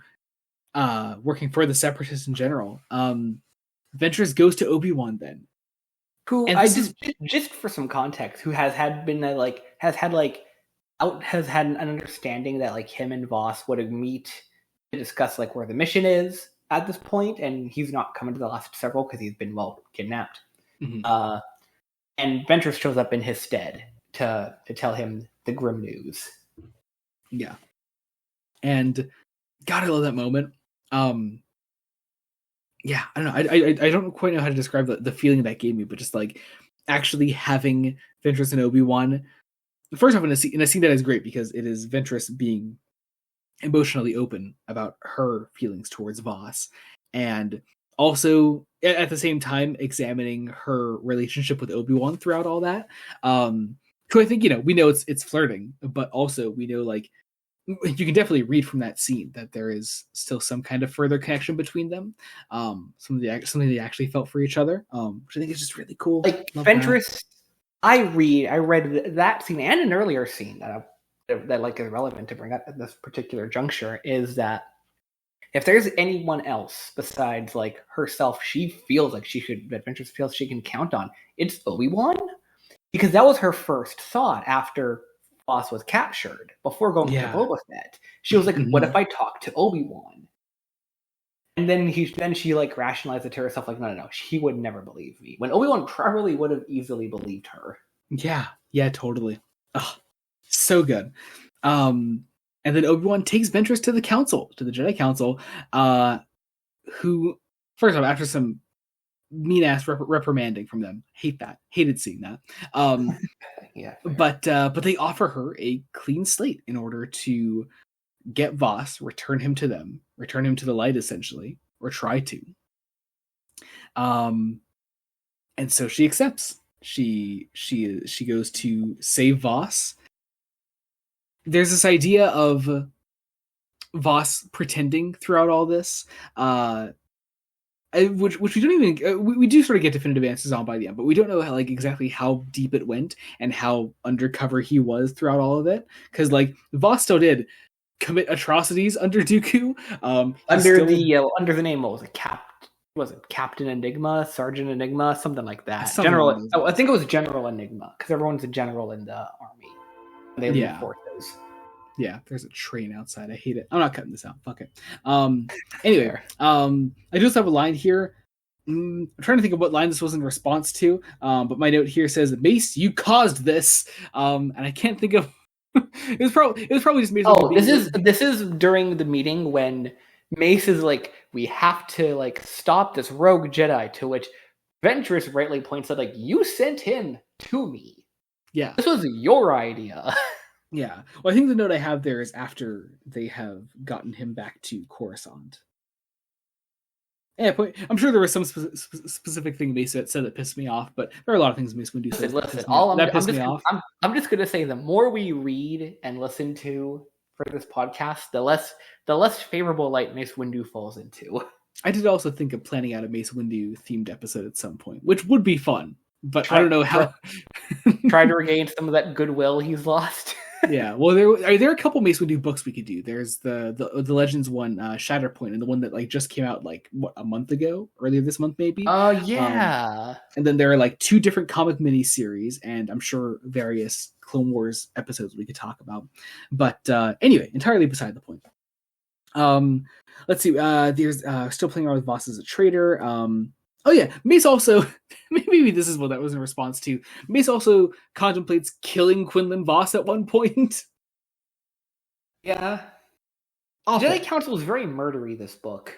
working for the Separatists in general. Ventress goes to Obi-Wan then, who I just for some context, who has had an understanding that like him and Voss would meet to discuss like where the mission is at this point, and he's not coming to the last several because he's been kidnapped. Mm-hmm. And Ventress shows up in his stead to tell him the grim news. Yeah, and God, I love that moment. Yeah, I don't know. I don't quite know how to describe the feeling that gave me, but just like actually having Ventress and Obi-Wan, first off, in a scene that is great because it is Ventress being emotionally open about her feelings towards Voss, and also at the same time examining her relationship with Obi-Wan throughout all that. Who I think, we know it's flirting, but also we know like you can definitely read from that scene that there is still some kind of further connection between them. Something they actually felt for each other, which I think is just really cool. Like Ventress, I read that scene and an earlier scene that like is relevant to bring up at this particular juncture, is that if there's anyone else besides like herself, she feels like Ventress feels she can count on, it's Obi-Wan, because that was her first thought after Voss was captured, before going to Boba Fett. She was like, what if I talk to Obi-Wan? And then she like rationalized it to herself, like, no, he would never believe me. When Obi-Wan probably would have easily believed her. Yeah, totally. Oh, so good. And then Obi-Wan takes Ventress to the council, to the Jedi Council, who, first off, after some mean-ass reprimanding from them, hated seeing that. Yeah. But they offer her a clean slate in order to get Voss, return him to them, return him to the light, essentially, or try to. And so she accepts. She goes to save Voss. There's this idea of Voss pretending throughout all this, which we don't even we do sort of get definitive answers on by the end, but we don't know how, like, exactly how deep it went and how undercover he was throughout all of it, because like Voss still did commit atrocities under Dooku. Under the name, what was it? Was it Captain Enigma, Sergeant Enigma, something like that? General. I think it was General Enigma, because everyone's a general in the army. They lead forces. Yeah, there's a train outside. I hate it. I'm not cutting this out. Fuck it. Anyway, I just have a line here. I'm trying to think of what line this was in response to, but my note here says, "Mace, you caused this," and I can't think of. it was probably just Mace. Oh, this is during the meeting when Mace is like, "We have to like stop this rogue Jedi," to which Ventress rightly points out, like, "You sent him to me. Yeah, this was your idea." Yeah. Well, I think the note I have there is after they have gotten him back to Coruscant. Yeah, I'm sure there was some specific thing Mace said that pissed me off, but there are a lot of things Mace Windu says that pissed me off. I'm just going to say, the more we read and listen to for this podcast, the less favorable light Mace Windu falls into. I did also think of planning out a Mace Windu themed episode at some point, which would be fun, but I don't know how. Try to regain some of that goodwill he's lost. Yeah, well, there are a couple Mace Windu books we could do. There's the Legends one, Shatterpoint, and the one that like just came out like a month ago, earlier this month maybe. Oh yeah. And then there are like 2 different comic miniseries, and I'm sure various Clone Wars episodes we could talk about. But anyway, entirely beside the point. Let's see. There's still playing around with Voss as a traitor. Oh yeah, Mace also, maybe this is what that was in response to. Mace also contemplates killing Quinlan Voss at one point. Yeah. Awful. Jedi Council is very murdery, this book.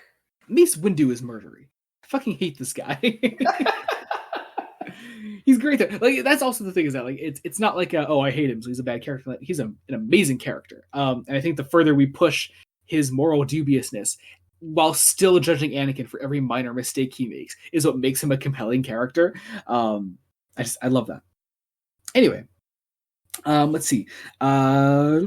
Mace Windu is murdery. I fucking hate this guy. He's great there. Like, that's also the thing, is that like it's not like I hate him, so he's a bad character. Like, he's an amazing character. And I think the further we push his moral dubiousness, while still judging Anakin for every minor mistake he makes, is what makes him a compelling character. I love that. Anyway, let's see. Oh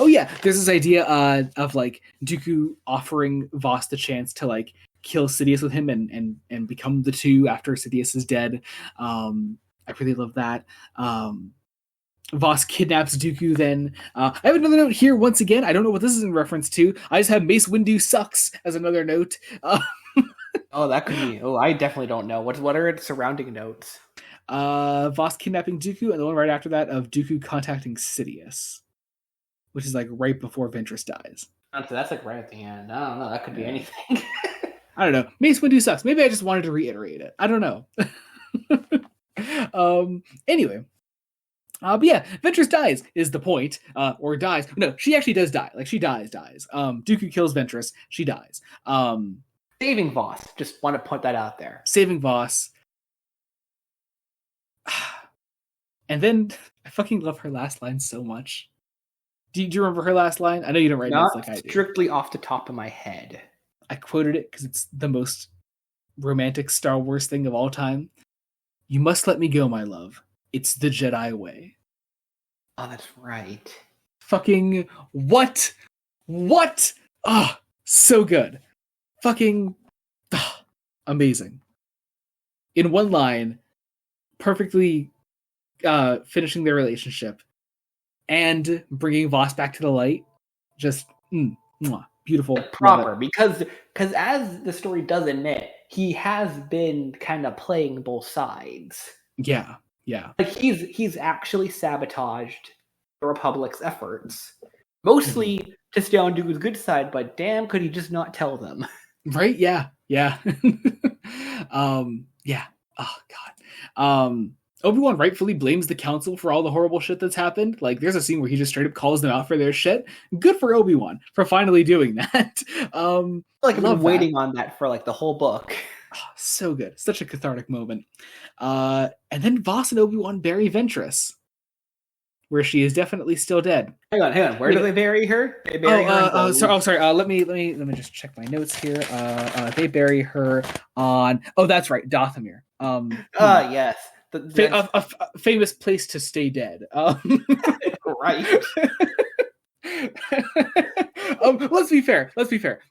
yeah, there's this idea of like Dooku offering Voss the chance to like kill Sidious with him and become the two after Sidious is dead. I really love that. Voss kidnaps Dooku then. I have another note here once again. I don't know what this is in reference to. I just have Mace Windu sucks as another note. Oh, that could be. Oh, I definitely don't know. What are its surrounding notes? Voss kidnapping Dooku, and the one right after that of Dooku contacting Sidious, which is like right before Ventress dies. So that's like right at the end. I don't know. That could be anything. I don't know. Mace Windu sucks. Maybe I just wanted to reiterate it. I don't know. Anyway. But yeah, Ventress dies is the point. Or dies. No, she actually does die. Like, she dies. Dooku kills Ventress. She dies. Saving Voss. Just want to put that out there. Saving Voss. And then I fucking love her last line so much. Do you remember her last line? I know you don't write notes like I do. Strictly off the top of my head. I quoted it because it's the most romantic Star Wars thing of all time. "You must let me go, my love. It's the Jedi way." Oh, that's right. Fucking what? What? Ah, so good. Fucking amazing. In one line, perfectly finishing their relationship and bringing Voss back to the light. Just beautiful. Proper, because as the story does admit, he has been kind of playing both sides. Yeah. Like, he's actually sabotaged the Republic's efforts, mostly to stay on Dooku's good side, but damn, could he just not tell them? Right? Yeah. Yeah. Yeah. Oh god. Obi-Wan rightfully blames the council for all the horrible shit that's happened. Like, there's a scene where he just straight up calls them out for their shit. Good for Obi-Wan for finally doing that. Like, I've been Love that. waiting on that for like the whole book. Oh, so good. Such a cathartic moment. And then Voss and Obi-Wan bury Ventress, where she is definitely still dead. Hang on. Where do they bury her? They bury her. Sorry. Let me just check my notes here. They bury her on. Oh, that's right, Dathomir. Yes. A famous place to stay dead. Right. Let's be fair.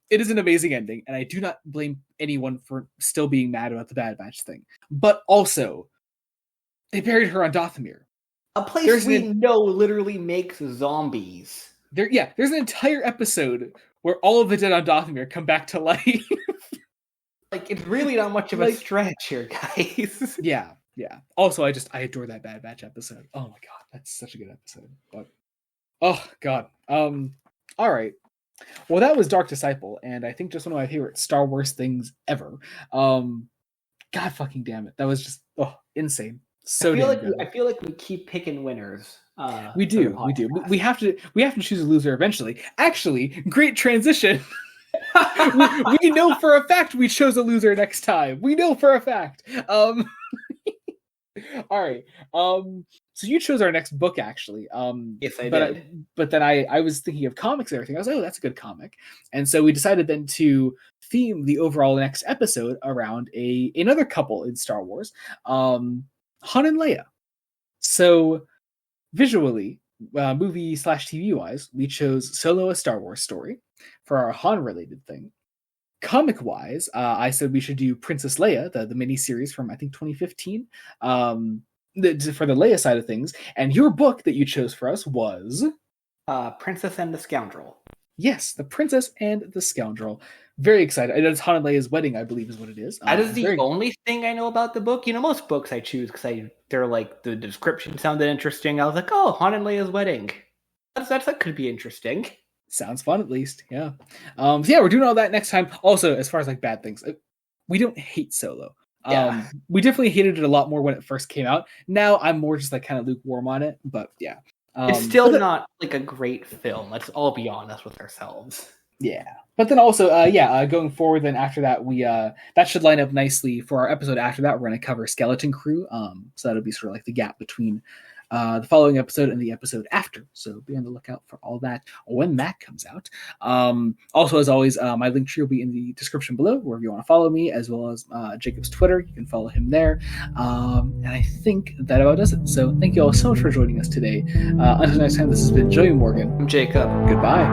It is an amazing ending, and I do not blame anyone for still being mad about the Bad Batch thing. But also, they buried her on Dathomir. A place know literally makes zombies. There's an entire episode where all of the dead on Dathomir come back to life. Like, it's really not much of a stretch here, guys. Yeah. Also, I adore that Bad Batch episode. Oh my god, that's such a good episode. But oh god. All right. Well, that was Dark Disciple, and I think just one of my favorite Star Wars things ever. God fucking damn it, that was just insane. So I feel like we keep picking winners. We do. We have to choose a loser eventually. Actually, great transition. we know for a fact we chose a loser next time. We know for a fact. All right. So you chose our next book, actually. Yes, I did. But then I was thinking of comics and everything. I was like, oh, that's a good comic. And so we decided then to theme the overall next episode around another couple in Star Wars, Han and Leia. So visually, movie/TV wise, we chose Solo: A Star Wars Story for our Han-related thing. Comic-wise, I said we should do Princess Leia, the mini-series from, I think, 2015, for the Leia side of things. And your book that you chose for us was... Princess and the Scoundrel. Yes, The Princess and the Scoundrel. Very excited. It's Han and Leia's wedding, I believe is what it is. That is the only thing I know about the book. Most books I choose because they're like, the description sounded interesting. I was like, oh, Han and Leia's wedding. That could be interesting. Sounds fun, at least. Yeah. So yeah, we're doing all that next time. Also, as far as like bad things, we don't hate Solo. Yeah. We definitely hated it a lot more when it first came out. Now I'm more just like kind of lukewarm on it. But yeah, it's still not like a great film. Let's all be honest with ourselves. Yeah. But then also, going forward, then after that, we that should line up nicely for our episode after that. We're going to cover Skeleton Crew. So that'll be sort of like the gap between the following episode and the episode after. So be on the lookout for all that when that comes out. Also, as always, my link tree will be in the description below, wherever you want to follow me, as well as Jacob's Twitter. You can follow him there. And I think that about does it. So thank you all so much for joining us today. Until next time, this has been Joey Morgan. I'm Jacob. Goodbye.